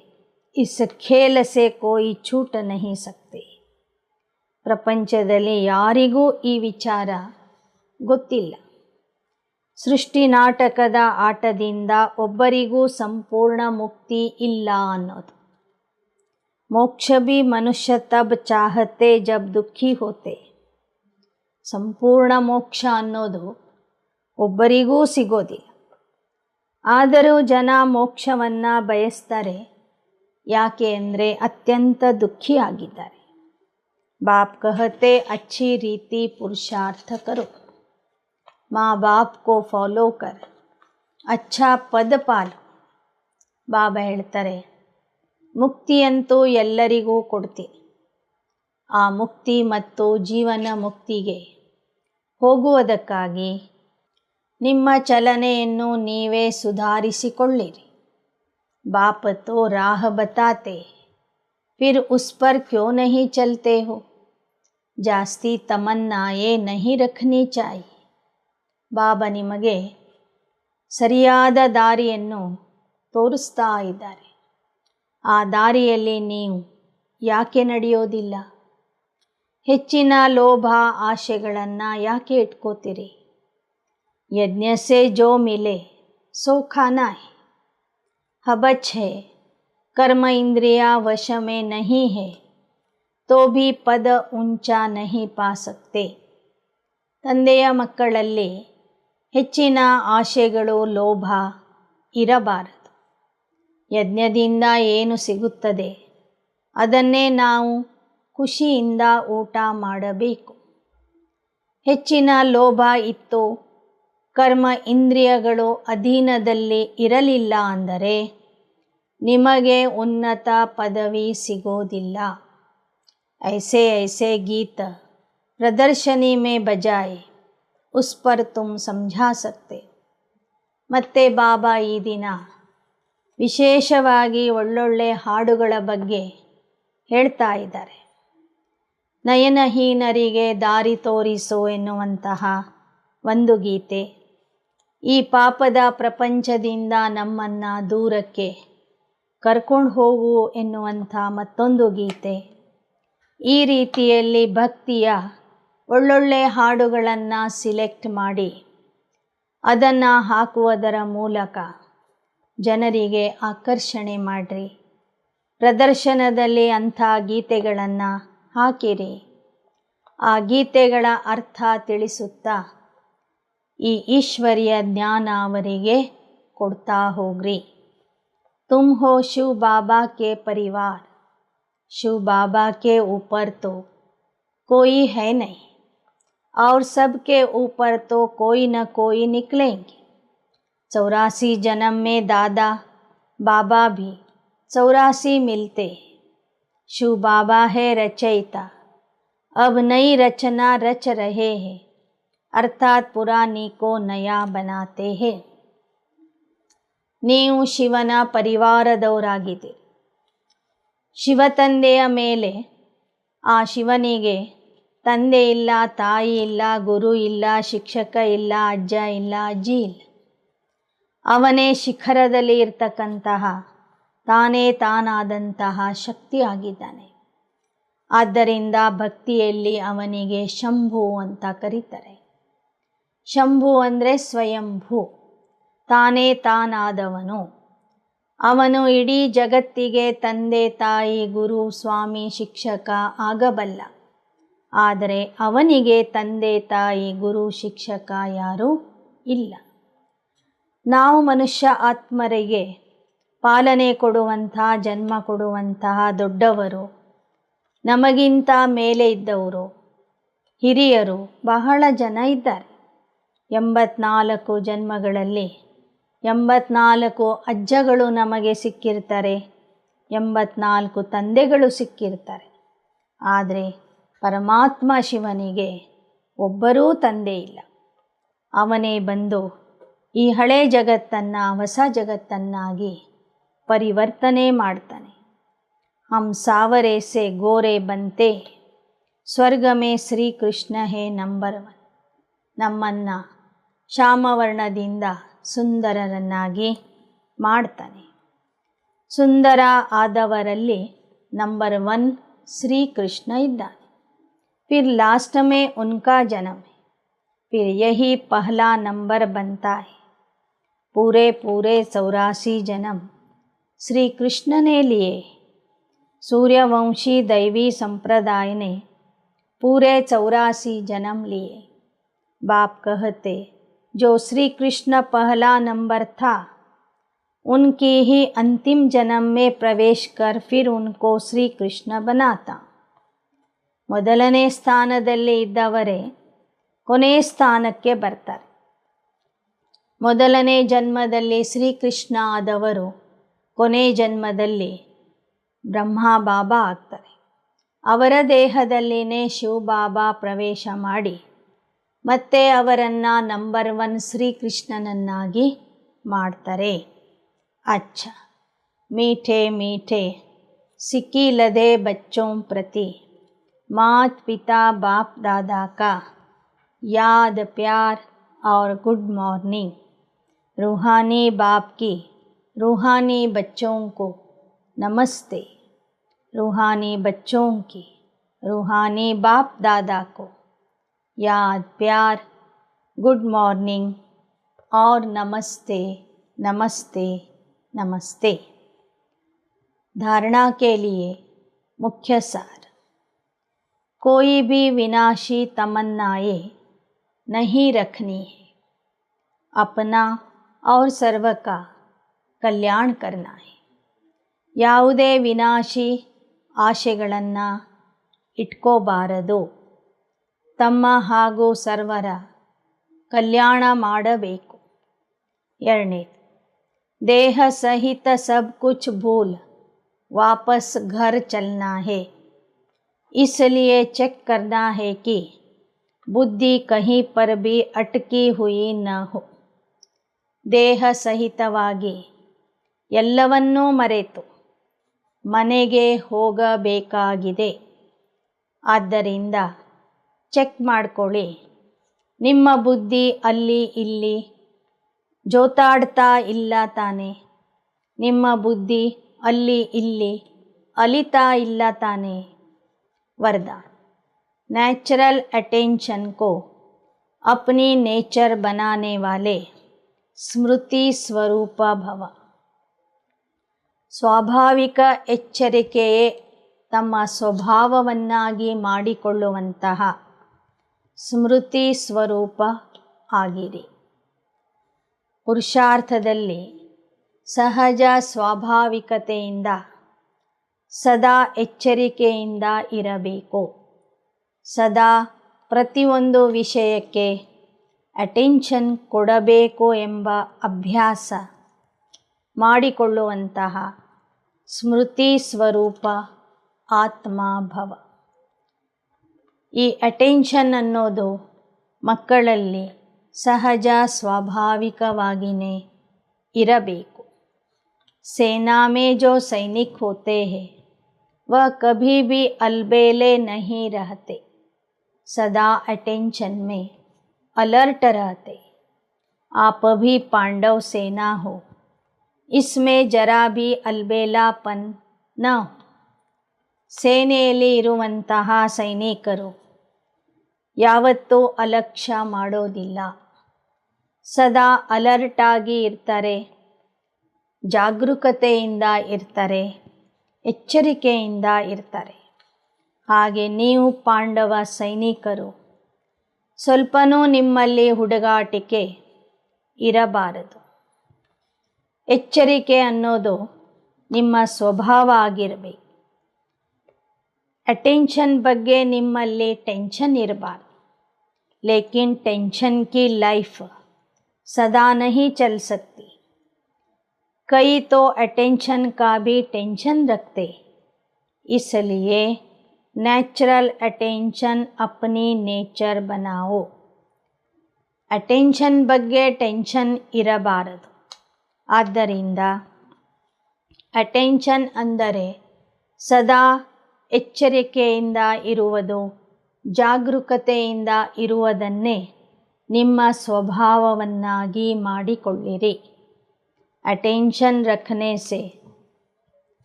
इस खेल से कोई छूट नहीं सकते. ಪ್ರಪಂಚದಲ್ಲಿ ಯಾರಿಗೂ ಈ ವಿಚಾರ ಗೊತ್ತಿಲ್ಲ. ಸೃಷ್ಟಿ ನಾಟಕದ ಆಟದಿಂದ ಒಬ್ಬರಿಗೂ ಸಂಪೂರ್ಣ ಮುಕ್ತಿ ಇಲ್ಲ ಅನ್ನೋದು. ಮೋಕ್ಷ भी ಮನುಷ್ಯ ತಬ್ ಚಾಹತೆ ಜಬ್ ದುಃಖಿ ಹೋತೆ. ಸಂಪೂರ್ಣ ಮೋಕ್ಷ ಅನ್ನೋದು ಒಬ್ಬರಿಗೂ ಸಿಗೋದಿಲ್ಲ. ಆದರೂ ಜನ ಮೋಕ್ಷವನ್ನು ಬಯಸ್ತಾರೆ. ಯಾಕೆ ಅಂದರೆ ಅತ್ಯಂತ ದುಃಖಿಯಾಗಿದ್ದಾರೆ. बाप कहते अच्छी रीति पुरुषार्थ करो, माँ बाप को फॉलो कर अच्छा पद पालो. ಬಾಬಾ ಹೇಳ್ತಾರೆ, ಮುಕ್ತಿಯಂತೂ ಎಲ್ಲರಿಗೂ ಕೊಡ್ತೀನಿ. ಆ ಮುಕ್ತಿ ಮತ್ತು ಜೀವನ ಮುಕ್ತಿಗೆ ಹೋಗುವುದಕ್ಕಾಗಿ ನಿಮ್ಮ ಚಲನೆಯನ್ನು ನೀವೇ ಸುಧಾರಿಸಿಕೊಳ್ಳಿರಿ. बाप तो राह बताते, फिर उस पर क्यों नहीं चलते हो. ಜಾಸ್ತಿ ತಮನ್ನಾಯೇ नहीं रखनी चाहिए. ಬಾಬಾ ನಿಮಗೆ ಸರಿಯಾದ ದಾರಿಯನ್ನು ತೋರಿಸ್ತಾ ಇದ್ದಾರೆ. ಆ ದಾರಿಯಲ್ಲಿ ನೀವು ಯಾಕೆ ನಡೆಯೋದಿಲ್ಲ? ಹೆಚ್ಚಿನ ಲೋಭ ಆಶೆಗಳನ್ನು ಯಾಕೆ ಇಟ್ಕೋತೀರಿ? यज्ञ से जो मिले सो खाना है। हबच है, कर्म इंद्रिया वश में नहीं है तो भी पद ऊंचा नहीं पा सकते। ತಂದೆಯ ಮಕ್ಕಳಲ್ಲಿ ಹೆಚ್ಚಿನ ಆಶೆಗಳು, ಲೋಭ ಇರಬಾರದು. ಯಜ್ಞದಿಂದ ಏನು ಸಿಗುತ್ತದೆ ಅದನ್ನೇ ನಾವು ಖುಷಿಯಿಂದ ಊಟ ಮಾಡಬೇಕು. ಹೆಚ್ಚಿನ ಲೋಭ ಇತ್ತು, ಕರ್ಮ ಇಂದ್ರಿಯಗಳು ಅಧೀನದಲ್ಲಿ ಇರಲಿಲ್ಲ ಅಂದರೆ ನಿಮಗೆ ಉನ್ನತ ಪದವಿ ಸಿಗೋದಿಲ್ಲ. ऐसे ऐसे गीत प्रदर्शनी में बजाए उस पर तुम समझा सकते. ಮತ್ತೆ ಬಾಬಾ ಈ ದಿನ ವಿಶೇಷವಾಗಿ ಒಳ್ಳೊಳ್ಳೆ ಹಾಡುಗಳ ಬಗ್ಗೆ ಹೇಳ್ತಾ ಇದ್ದಾರೆ. ನಯನಹೀನರಿಗೆ ದಾರಿ ತೋರಿಸು ಎನ್ನುವಂತಹ ಒಂದು ಗೀತೆ, ಈ ಪಾಪದ ಪ್ರಪಂಚದಿಂದ ನಮ್ಮನ್ನು ದೂರಕ್ಕೆ ಕರ್ಕೊಂಡು ಹೋಗು ಎನ್ನುವಂಥ ಮತ್ತೊಂದು ಗೀತೆ. ಈ ರೀತಿಯಲ್ಲಿ ಭಕ್ತಿಯ ಒಳ್ಳೊಳ್ಳೆ ಹಾಡುಗಳನ್ನು ಸಿಲೆಕ್ಟ್ ಮಾಡಿ ಅದನ್ನು ಹಾಕುವುದರ ಮೂಲಕ ಜನರಿಗೆ ಆಕರ್ಷಣೆ ಮಾಡಿರಿ. ಪ್ರದರ್ಶನದಲ್ಲಿ ಅಂಥ ಗೀತೆಗಳನ್ನು ಹಾಕಿರಿ. ಆ ಗೀತೆಗಳ ಅರ್ಥ ತಿಳಿಸುತ್ತಾ ಈ ಈಶ್ವರಿಯ ಜ್ಞಾನ ಅವರಿಗೆ ಕೊಡ್ತಾ ಹೋಗ್ರಿ. ತುಮ್ ಹೋ ಶಿವ ಬಾಬಾ ಕೆ ಪರಿವಾರ, शिव बाबा के ऊपर तो कोई है नहीं और सबके ऊपर तो कोई न कोई निकलेंगे. 84 जन्म में दादा बाबा भी 84 मिलते. शिव बाबा है रचयिता, अब नई रचना रच रहे हैं, अर्थात पुरानी को नया बनाते हैं. ನೀವು ಶಿವನ ಪರಿವಾರದವರಾಗಿದ್ದೀರಿ. ಶಿವತಂದೆಯ ಮೇಲೆ ಆ ಶಿವನಿಗೆ ತಂದೆ ಇಲ್ಲ, ತಾಯಿ ಇಲ್ಲ, ಗುರು ಇಲ್ಲ, ಶಿಕ್ಷಕ ಇಲ್ಲ, ಅಜ್ಜ ಇಲ್ಲ, ಅಜ್ಜಿ ಇಲ್ಲ. ಅವನೇ ಶಿಖರದಲ್ಲಿ ಇರ್ತಕ್ಕಂತಹ ತಾನೇ ತಾನಾದಂತಹ ಶಕ್ತಿ ಆಗಿದ್ದಾನೆ. ಆದ್ದರಿಂದ ಭಕ್ತಿಯಲ್ಲಿ ಅವನಿಗೆ ಶಂಭು ಅಂತ ಕರೀತಾರೆ. ಶಂಭು ಅಂದರೆ ಸ್ವಯಂಭೂ, ತಾನೇ ತಾನಾದವನು. ಅವನು ಇಡೀ ಜಗತ್ತಿಗೆ ತಂದೆ, ತಾಯಿ, ಗುರು, ಸ್ವಾಮಿ, ಶಿಕ್ಷಕ ಆಗಬಲ್ಲ. ಆದರೆ ಅವನಿಗೆ ತಂದೆ, ತಾಯಿ, ಗುರು, ಶಿಕ್ಷಕ ಯಾರೂ ಇಲ್ಲ. ನಾವು ಮನುಷ್ಯ ಆತ್ಮರಿಗೆ ಪಾಲನೆ ಕೊಡುವಂಥ, ಜನ್ಮ ಕೊಡುವಂತಹ ದೊಡ್ಡವರು, ನಮಗಿಂತ ಮೇಲೆ ಇದ್ದವರು, ಹಿರಿಯರು ಬಹಳ ಜನ ಇದ್ದಾರೆ. 84 ಜನ್ಮಗಳಲ್ಲಿ 84 ಅಜ್ಜಗಳು ನಮಗೆ ಸಿಕ್ಕಿರ್ತಾರೆ, 84 ತಂದೆಗಳು ಸಿಕ್ಕಿರ್ತಾರೆ. ಆದರೆ ಪರಮಾತ್ಮ ಶಿವನಿಗೆ ಒಬ್ಬರೂ ತಂದೆ ಇಲ್ಲ. ಅವನೇ ಬಂದು ಈ ಹಳೆ ಜಗತ್ತನ್ನು ಹೊಸ ಜಗತ್ತನ್ನಾಗಿ ಪರಿವರ್ತನೆ ಮಾಡ್ತಾನೆ. ಹಮ್ ಸಾವರೆ ಸೆ ಗೋರೆ ಬಂತೆ, ಸ್ವರ್ಗ ಮೇ ಶ್ರೀಕೃಷ್ಣ ಹೇ ನಂಬರ್ 1. ನಮ್ಮನ್ನು ಶ್ಯಾಮವರ್ಣದಿಂದ ಸುಂದರರನ್ನಾಗಿ ಮಾಡ್ತಾನೆ. ಸುಂದರ ಆದವರಲ್ಲಿ ನಂಬರ್ 1 ಶ್ರೀಕೃಷ್ಣ ಇದ್ದಾನೆ. फिर लास्ट में उनका जन्म है, फिर यही पहला नंबर बनता है. पूरे 84 जन्म श्री कृष्ण ने लिए. सूर्यवंशी दैवी संप्रदाय ने पूरे 84 जन्म लिए. बाप कहते जो श्री कृष्ण पहला नंबर था उनकी ही अंतिम जन्म में प्रवेश कर फिर उनको श्री कृष्ण बनाता. ಮೊದಲನೇ ಸ್ಥಾನದಲ್ಲಿ ಇದ್ದವರೇ ಕೊನೆ ಸ್ಥಾನಕ್ಕೆ ಬರ್ತಾರೆ. ಮೊದಲನೇ ಜನ್ಮದಲ್ಲಿ ಶ್ರೀಕೃಷ್ಣ ಆದವರು ಕೊನೆ ಜನ್ಮದಲ್ಲಿ ಬ್ರಹ್ಮ ಬಾಬಾ ಆಗ್ತಾರೆ. ಅವರ ದೇಹದಲ್ಲಿನೇ ಶಿವಬಾಬಾ ಪ್ರವೇಶ ಮಾಡಿ ಮತ್ತೆ ಅವರನ್ನು ನಂಬರ್ 1 ಶ್ರೀಕೃಷ್ಣನನ್ನಾಗಿ ಮಾಡ್ತಾರೆ. ಅಚ್ಚ ಮೀಠೆ ಮೀಠೆ ಸಿಕ್ಕಿಲದೆ ಬಚ್ಚೋಂ ಪ್ರತಿ मात पिता बाप दादा का याद प्यार और गुड मॉर्निंग. रूहानी बाप की रूहानी बच्चों को नमस्ते. रूहानी बच्चों की रूहानी बाप दादा को याद प्यार गुड मॉर्निंग और नमस्ते नमस्ते नमस्ते। धारणा के लिए मुख्य सार। कोई भी विनाशी तमन्नाएं नहीं रखनी है। अपना और सर्व का कल्याण करना है। ಯಾವುದೇ ವಿನಾಶಿ ಆಶೆಗಳನ್ನು ಇಟ್ಕೋಬಾರದು. ತಮ್ಮ ಹಾಗೂ ಸರ್ವರ ಕಲ್ಯಾಣ ಮಾಡಬೇಕು. ಎರಡನೇದು, ದೇಹ ಸಹಿತ ಸಬ್ ಕುछ भूल वापस घर चलना है। इसलिए चेक करना है कि बुद्धि कहीं पर भी अटकी हुई न हो. ದೇಹ ಸಹಿತವಾಗಿ ಎಲ್ಲವನ್ನೂ ಮರೆತು ಮನೆಗೆ ಹೋಗಬೇಕಾಗಿದೆ. ಆದ್ದರಿಂದ ಚೆಕ್ ಮಾಡಿಕೊಳ್ಳಿ, ನಿಮ್ಮ ಬುದ್ಧಿ ಅಲ್ಲಿ ಇಲ್ಲಿ ಜೋತಾಡ್ತಾ ಇಲ್ಲ ತಾನೆ. ನಿಮ್ಮ ಬುದ್ಧಿ ಅಲ್ಲಿ ಇಲ್ಲಿ ಅಲಿತಾ ಇಲ್ಲ ತಾನೆ. वरदान, नेचुरल अटेंशन को अपनी नेचर बनाने वाले ಸ್ಮೃತಿ ಸ್ವರೂಪ ಭವ. ಸ್ವಾಭಾವಿಕ ಎಚ್ಚರಿಕೆಯೇ ತಮ್ಮ ಸ್ವಭಾವವನ್ನಾಗಿ ಮಾಡಿಕೊಳ್ಳುವಂತಹ ಸ್ಮೃತಿ ಸ್ವರೂಪ ಆಗಿರಿ. ಪುರುಷಾರ್ಥದಲ್ಲಿ ಸಹಜ ಸ್ವಾಭಾವಿಕತೆಯಿಂದ ಸದಾ ಎಚ್ಚರಿಕೆಯಿಂದ ಇರಬೇಕು. ಸದಾ ಪ್ರತಿಯೊಂದು ವಿಷಯಕ್ಕೆ ಅಟೆನ್ಷನ್ ಕೊಡಬೇಕು ಎಂಬ ಅಭ್ಯಾಸ ಮಾಡಿಕೊಳ್ಳುವಂತಹ ಸ್ಮೃತಿ ಸ್ವರೂಪ ಆತ್ಮಭವ. ಈ ಅಟೆನ್ಷನ್ ಅನ್ನೋದು ಮಕ್ಕಳಲ್ಲಿ ಸಹಜ ಸ್ವಾಭಾವಿಕವಾಗಿಯೇ ಇರಬೇಕು. सेना में जो सैनिक होते हैं वह कभी भी अलबेले नहीं रहते, सदा अटेंशन में अलर्ट रहते. आप भी पांडव सेना हो, इसमें जरा भी अलबेलापन न हो. ಸೇನೆಯಲ್ಲಿ ಇರುವಂತಹ ಸೈನಿಕರು ಯಾವತ್ತೂ ಅಲಕ್ಷ್ಯ ಮಾಡೋದಿಲ್ಲ. ಸದಾ ಅಲರ್ಟ್ ಆಗಿ ಇರ್ತಾರೆ, ಜಾಗರೂಕತೆಯಿಂದ ಇರ್ತಾರೆ, ಎಚ್ಚರಿಕೆಯಿಂದ ಇರ್ತಾರೆ. ಹಾಗೆ ನೀವು ಪಾಂಡವ ಸೈನಿಕರು, ಸ್ವಲ್ಪನೂ ನಿಮ್ಮಲ್ಲಿ ಹುಡುಗಾಟಿಕೆ ಇರಬಾರದು. ಎಚ್ಚರಿಕೆ ಅನ್ನೋದು ನಿಮ್ಮ ಸ್ವಭಾವ ಆಗಿರಬೇಕು. ಅಟೆನ್ಷನ್ ಬಗ್ಗೆ ನಿಮ್ಮಲ್ಲಿ ಟೆನ್ಷನ್ ಇರಬಾರ್ದು. ಲೇಕಿನ್ ಟೆನ್ಷನ್ ಕಿ ಲೈಫ್ ಸದಾ नहीं चल सकती. कई तो अटेंशन का भी टेंशन रखते, इसलिए नेचुरल अटेंशन अपनी नेचर बनाओ. ಅಟೆನ್ಷನ್ ಬಗ್ಗೆ ಟೆನ್ಷನ್ ಇರಬಾರದು. ಆದ್ದರಿಂದ ಅಟೆನ್ಷನ್ ಅಂದರೆ ಸದಾ ಎಚ್ಚರಿಕೆಯಿಂದ ಇರುವುದು, ಜಾಗರೂಕತೆಯಿಂದ ಇರುವುದನ್ನೇ ನಿಮ್ಮ ಸ್ವಭಾವವನ್ನಾಗಿ ಮಾಡಿಕೊಳ್ಳಿರಿ. अटेंशन रखने से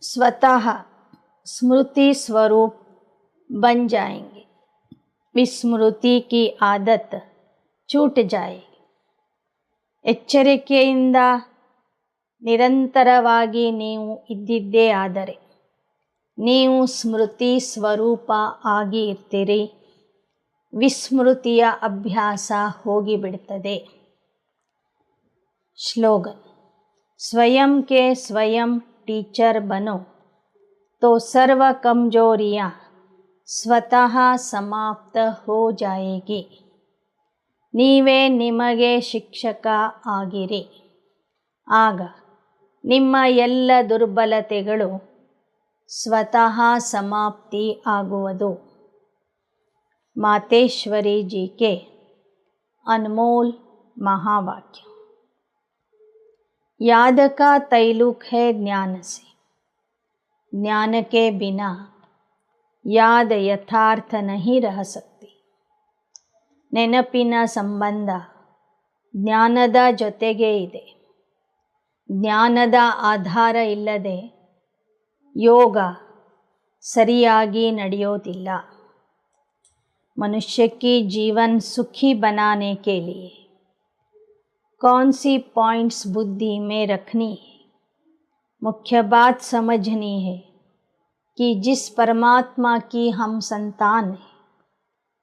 स्वतः स्मृति स्वरूप बन जाएंगे. विस्मृति की आदत छूट जाएगी. ಎಚ್ಚರಿಕೆಯಿಂದ ನಿರಂತರವಾಗಿ ನೀವು ಇದ್ದಿದ್ದೇ ಆದರೆ ನೀವು ಸ್ಮೃತಿ ಸ್ವರೂಪ ಆಗಿ ಇರ್ತೀರಿ. ವಿಸ್ಮೃತಿಯ ಅಭ್ಯಾಸ ಹೋಗಿಬಿಡ್ತದೆ. श्लोगन, स्वयं के स्वयं टीचर बनो तो सर्व कमजोरियाँ स्वतः समाप्त हो जाएगी. ನೀವೇ ನಿಮಗೆ ಶಿಕ್ಷಕ ಆಗಿರಿ. ಆಗ ನಿಮ್ಮ ಎಲ್ಲ ದುರ್ಬಲತೆಗಳು ಸ್ವತಃ ಸಮಾಪ್ತಿ ಆಗುವುದು. ಮಾತೇಶ್ವರಿ जी के अनमोल महावाक्य. याद का तैलुक है ज्ञान से. ज्ञान के बिना याद यथार्थ नहीं रह सकती. ನೆನಪಿನ ಸಂಬಂಧ ಜ್ಞಾನದ ಜೊತೆಗೆ ಇದೆ. ಜ್ಞಾನದ ಆಧಾರ ಇಲ್ಲದೆ ಯೋಗ ಸರಿಯಾಗಿ ನಡೆಯೋದಿಲ್ಲ. मनुष्य की जीवन सुखी बनाने के लिए कौन सी पॉइंट्स बुद्धि में रखनी है। मुख्य बात समझनी है कि जिस परमात्मा की हम संतान हैं,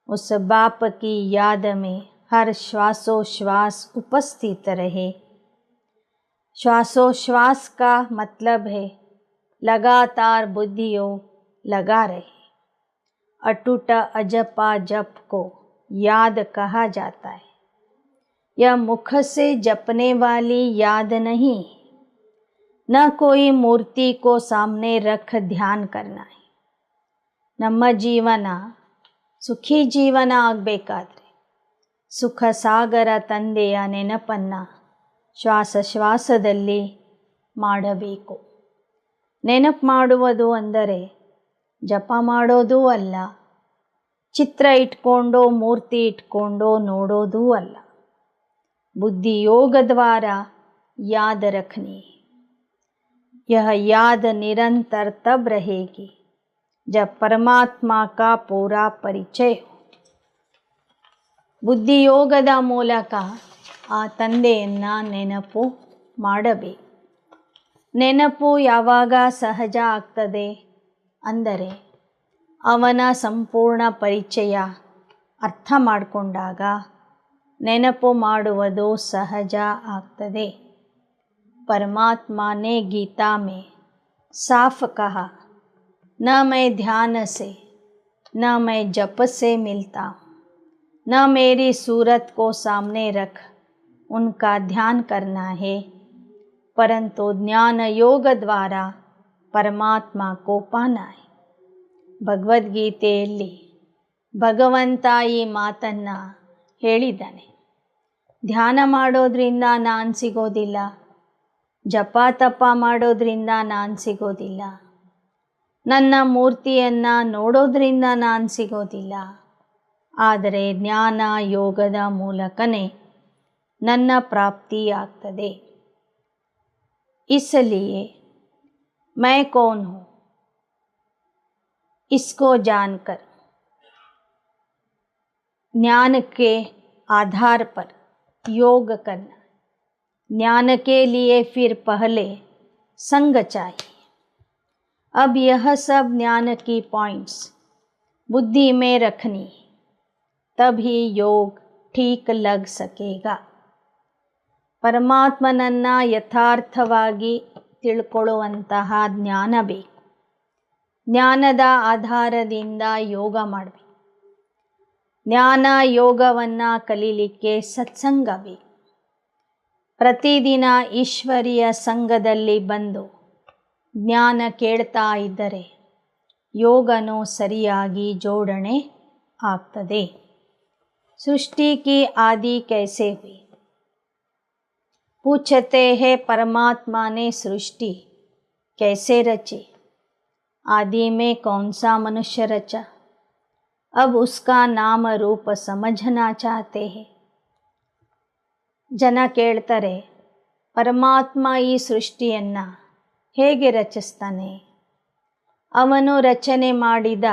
उस बाप की याद में हर श्वासोश्वास उपस्थित रहे। श्वासोश्वास का मतलब है लगातार बुद्धि योग लगा रहे। अटूट अजपा जप को याद कहा जाता है। यह मुख से जपने वाली याद नहीं, न कोई मूर्ति को सामने रख ध्यान करना है। ನಮ್ಮ ಜೀವನ ಸುಖಿ ಜೀವನ ಆಗಬೇಕಾದ್ರೆ ಸುಖ ಸಾಗರ ತಂದೆಯ ನೆನಪನ್ನು ಶ್ವಾಸದಲ್ಲಿ ಮಾಡಬೇಕು. ನೆನಪು ಮಾಡುವುದು ಅಂದರೆ ಜಪ ಮಾಡೋದೂ ಅಲ್ಲ, ಚಿತ್ರ ಇಟ್ಕೊಂಡೋ ಮೂರ್ತಿ ಇಟ್ಕೊಂಡೋ ನೋಡೋದೂ ಅಲ್ಲ. बुद्धि योग द्वारा याद रखनी है। यह याद निरंतर तब रहेगी जब परमात्मा का पूरा परिचय हो. बुद्धि योगದ ಮೂಲಕ ಆ ತಂದೆಯನ್ನು ನೆನಪು ಮಾಡಬೇಕು. ನೆನಪು ಯಾವಾಗ ಸಹಜ ಆಗ್ತದೆ ಅಂದರೆ ಅವನ ಸಂಪೂರ್ಣ ಪರಿಚಯ ಅರ್ಥ ಮಾಡಿಕೊಂಡಾಗ ನೆನಪು ಮಾಡುವುದು सहज ಆಗ್ತದೆ. परमात्मा ने गीता में साफ कहा, न मैं ध्यान से न मैं जप से मिलता हूँ, न मेरी सूरत को सामने रख उनका ध्यान करना है, परंतु ज्ञान योग द्वारा परमात्मा को पाना है. ಭಗವದ್ಗೀತೆಯಲ್ಲಿ ಭಗವಂತ ಈ ಮಾತನ್ನು ಹೇಳಿದ್ದಾನೆ. ಧ್ಯಾನ ಮಾಡೋದ್ರಿಂದ ನಾನು ಸಿಗೋದಿಲ್ಲ, ಜಪ ತಪ ಮಾಡೋದ್ರಿಂದ ನಾನು ಸಿಗೋದಿಲ್ಲ, ನನ್ನ ಮೂರ್ತಿಯನ್ನು ನೋಡೋದ್ರಿಂದ ನಾನು ಸಿಗೋದಿಲ್ಲ, ಆದರೆ ಜ್ಞಾನ ಯೋಗದ ಮೂಲಕನೇ ನನ್ನ ಪ್ರಾಪ್ತಿಯಾಗ್ತದೆ. इसलिए मैं कौन हूँ इसको जानकर ज्ञान के आधार पर योग करना. ज्ञान के लिए फिर पहले संग चाहिए. अब यह सब ज्ञान की पॉइंट्स बुद्धि में रखनी, तभी योग ठीक लग सकेगा. ಪರಮಾತ್ಮನನ್ನು ಯಥಾರ್ಥವಾಗಿ ತಿಳ್ಕೊಳ್ಳುವಂತಹ ಜ್ಞಾನ ಬೇಕು. ಜ್ಞಾನದ ಆಧಾರದಿಂದ ಯೋಗ ಮಾಡಬೇಕು. ಜ್ಞಾನ ಯೋಗವನ್ನು ಕಲೀಲಿಕ್ಕೆ ಸತ್ಸಂಗ ಬೇಕು. ಪ್ರತಿದಿನ ಈಶ್ವರಿಯ ಸಂಘದಲ್ಲಿ ಬಂದು ಜ್ಞಾನ ಕೇಳ್ತಾ ಇದ್ದರೆ ಯೋಗನೂ ಸರಿಯಾಗಿ ಜೋಡಣೆ ಆಗ್ತದೆ. सृष्टि की आदि कैसे हुई? पूछते हैं परमात्मा ने सृष्टि कैसे रची? आदि में कौन सा मनुष्य रचा? अब उसका नाम रूप समझना चाहते हैं. ಜನ ಕೇಳ್ತಾರೆ, ಪರಮಾತ್ಮ ಈ ಸೃಷ್ಟಿಯನ್ನು ಹೇಗೆ ರಚಿಸ್ತಾನೆ? ಅವನು ರಚನೆ ಮಾಡಿದ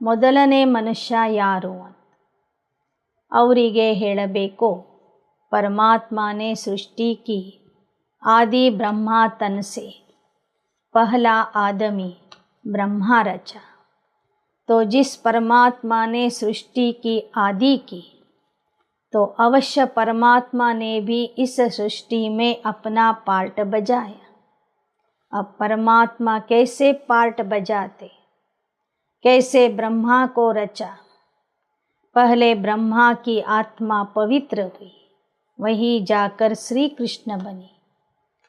ಮೊದಲನೇ ಮನುಷ್ಯ ಯಾರು ಅಂತ. ಅವರಿಗೆ ಹೇಳಬೇಕು, परमात्मा ने सृष्टि की आदि ब्रह्मा तन से पहला आदमी ब्रह्मा रचा. तो जिस परमात्मा ने सृष्टि की आदि की, तो अवश्य परमात्मा ने भी इस सृष्टि में अपना पार्ट बजाया. अब परमात्मा कैसे पार्ट बजाते? कैसे ब्रह्मा को रचा? पहले ब्रह्मा की आत्मा पवित्र हुई, वही जाकर श्री कृष्ण बनी.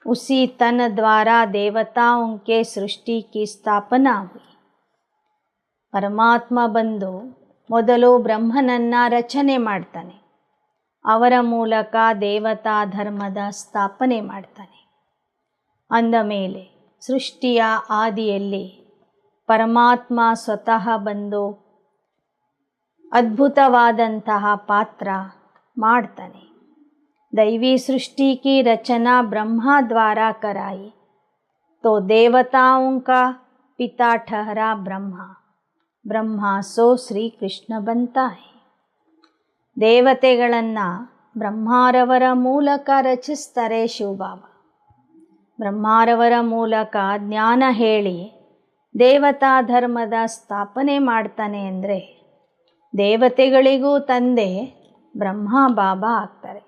उसी तन द्वारा देवताओं के सृष्टि की स्थापना हुई. परमात्मा ಬಂದು ಮೊದಲು ಬ್ರಹ್ಮನನ್ನು ರಚನೆ ಮಾಡ್ತಾನೆ. ಅವರ ಮೂಲಕ ದೇವತಾ ಧರ್ಮದ ಸ್ಥಾಪನೆ ಮಾಡ್ತಾನೆ. ಅಂದ ಮೇಲೆ ಸೃಷ್ಟಿಯ ಆದಿಯಲ್ಲಿ ಪರಮಾತ್ಮ ಸ್ವತಃ ಬಂದು ಅದ್ಭುತವಾದಂತಹ ಪಾತ್ರ ಮಾಡ್ತಾನೆ. दैवी सृष्टि की रचना ब्रह्मा द्वारा कराई, तो देवताओं का पिता ठहरा ब्रह्मा. ब्रह्मा सो श्री कृष्ण बनता है. ದೇವತೆಗಳನ್ನು ಬ್ರಹ್ಮಾರವರ ಮೂಲಕ ರಚಿಸ್ತಾರೆ ಶಿವಬಾಬಾ. ಬ್ರಹ್ಮಾರವರ ಮೂಲಕ ಜ್ಞಾನ ಹೇಳಿ ದೇವತಾ ಧರ್ಮದ ಸ್ಥಾಪನೆ ಮಾಡ್ತಾನೆ ಅಂದರೆ ದೇವತೆಗಳಿಗೂ ತಂದೆ ಬ್ರಹ್ಮ ಬಾಬಾ ಆಗ್ತಾರೆ.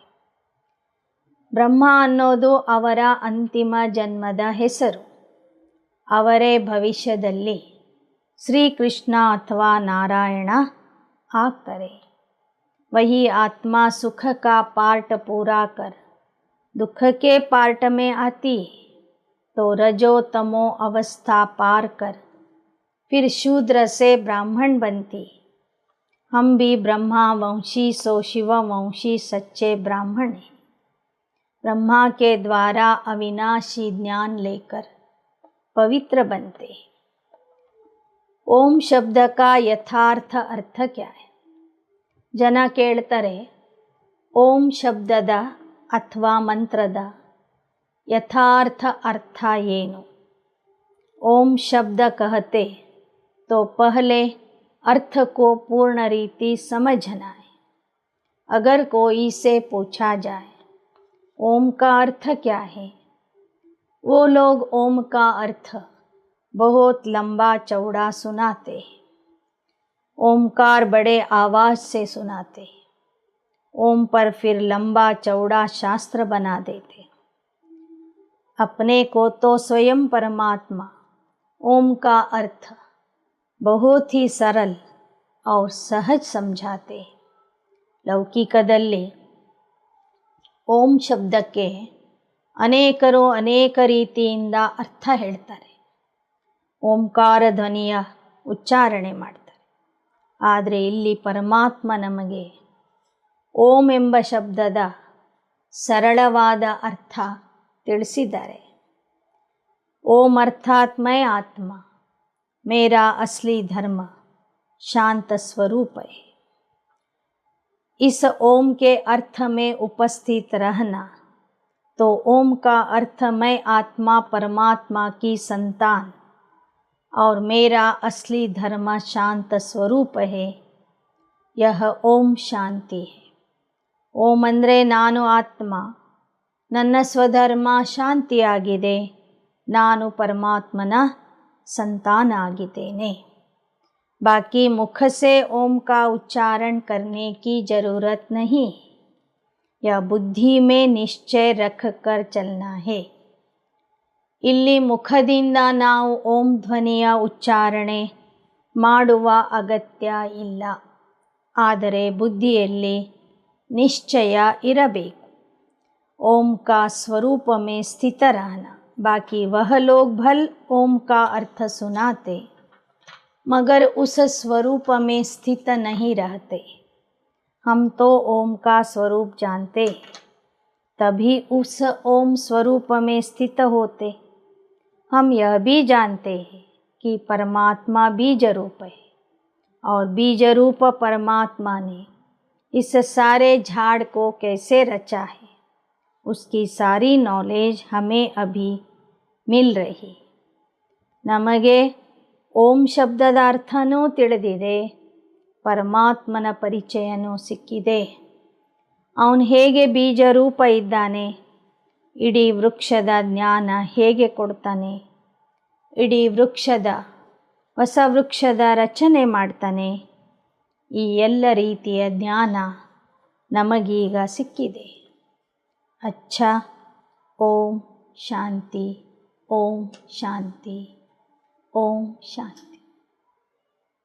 ಬ್ರಹ್ಮ ಅನ್ನೋದು ಅವರ ಅಂತಿಮ ಜನ್ಮದ ಹೆಸರು. ಅವರೇ ಭವಿಷ್ಯದಲ್ಲಿ ಶ್ರೀಕೃಷ್ಣ ಅಥವಾ ನಾರಾಯಣ ಆಗ್ತಾರೆ. वही आत्मा सुख का पार्ट पूरा कर दुख के पार्ट में आती तो रजो तमो अवस्था पार कर फिर शूद्र से ब्राह्मण बनती. हम भी ब्रह्मा वंशी सो शिव वंशी सच्चे ब्राह्मण हैं. ब्रह्मा के द्वारा अविनाशी ज्ञान लेकर पवित्र बनते. ओम शब्द का यथार्थ अर्थ क्या है? ಜನ ಕೇಳ್ತಾರೆ, ಓಂ ಶಬ್ದದ ಅಥವಾ ಮಂತ್ರದ ಯಥಾರ್ಥ ಅರ್ಥ ಏನು? ओम शब्द कहते तो पहले अर्थ को पूर्ण रीति समझना है. अगर कोई से पूछा जाए ओम का अर्थ क्या है, वो लोग ओम का अर्थ बहुत लंबा चौड़ा सुनाते हैं. ओमकार बड़े आवाज़ से सुनाते. ओम पर फिर लंबा चौड़ा शास्त्र बना देते. अपने को तो स्वयं परमात्मा ओम का अर्थ बहुत ही सरल और सहज समझाते. ಲೌಕಿಕದಲ್ಲಿ ಓಂ ಶಬ್ದಕ್ಕೆ ಅನೇಕರು ಅನೇಕ ರೀತಿಯಿಂದ ಅರ್ಥ ಹೇಳ್ತಾರೆ. ಓಂಕಾರ ಧ್ವನಿಯ ಉಚ್ಚಾರಣೆ ಮಾಡ್ತಾರೆ. ಆದರೆ ಇಲ್ಲಿ ಪರಮಾತ್ಮ ನಮಗೆ ಓಂ ಎಂಬ ಶಬ್ದದ ಸರಳವಾದ ಅರ್ಥ ತಿಳಿಸಿದ್ದಾರೆ. ओम अर्थात मैं आत्मा, मेरा असली धर्म शांत स्वरूप है. इस ओम के अर्थ में उपस्थित रहना, तो ओम का अर्थ मैं आत्मा परमात्मा की संतान और मेरा असली धर्म शांत स्वरूप है. यह ओम शांति है. ಓಂ ಅಂದರೆ ನಾನು ಆತ್ಮ, ನನ್ನ ಸ್ವಧರ್ಮ ಶಾಂತಿಯಾಗಿದೆ, ನಾನು ಪರಮಾತ್ಮನ ಸಂತಾನ ಆಗಿದ್ದೇನೆ. बाकी मुख से ओम का उच्चारण करने की ज़रूरत नहीं. यह बुद्धि में निश्चय रख कर चलना है. ಇಲ್ಲಿ ಮುಖದಿಂದ ನಾವು ಓಂ ಧ್ವನಿಯ ಉಚ್ಚಾರಣೆ ಮಾಡುವ ಅಗತ್ಯ ಇಲ್ಲ. ಆದರೆ ಬುದ್ಧಿಯಲ್ಲಿ निश्चय इरಬೇಕು. ओम का स्वरूप में स्थित रहना. बाकी वह लोग भल ओम का अर्थ सुनाते मगर उस स्वरूप में स्थित नहीं रहते. हम तो ओम का स्वरूप जानते तभी उस ओम स्वरूप में स्थित होते. हम यह भी जानते हैं कि परमात्मा बीज रूप है और बीज रूप परमात्मा ने इस सारे झाड़ को कैसे रचा है, उसकी सारी नॉलेज हमें अभी मिल रही. ನಮಗೆ ಓಂ ಶಬ್ದದ ಅರ್ಥನೂ ತಿಳಿದಿದೆ, ಪರಮಾತ್ಮನ ಪರಿಚಯನೂ ಸಿಕ್ಕಿದೆ. ಅವನು ಹೇಗೆ ಬೀಜ ರೂಪ ಇದ್ದಾನೆ, ಇಡೀ ವೃಕ್ಷದ ಜ್ಞಾನ ಹೇಗೆ ಕೊಡ್ತಾನೆ, ಇಡೀ ಹೊಸ ವೃಕ್ಷದ ರಚನೆ ಮಾಡ್ತಾನೆ, ಈ ಎಲ್ಲ ರೀತಿಯ ಜ್ಞಾನ ನಮಗೀಗ ಸಿಕ್ಕಿದೆ. ಅಚ್ಚಾ, ಓಂ ಶಾಂತಿ, ಓಂ ಶಾಂತಿ, ಓಂ ಶಾಂತಿ.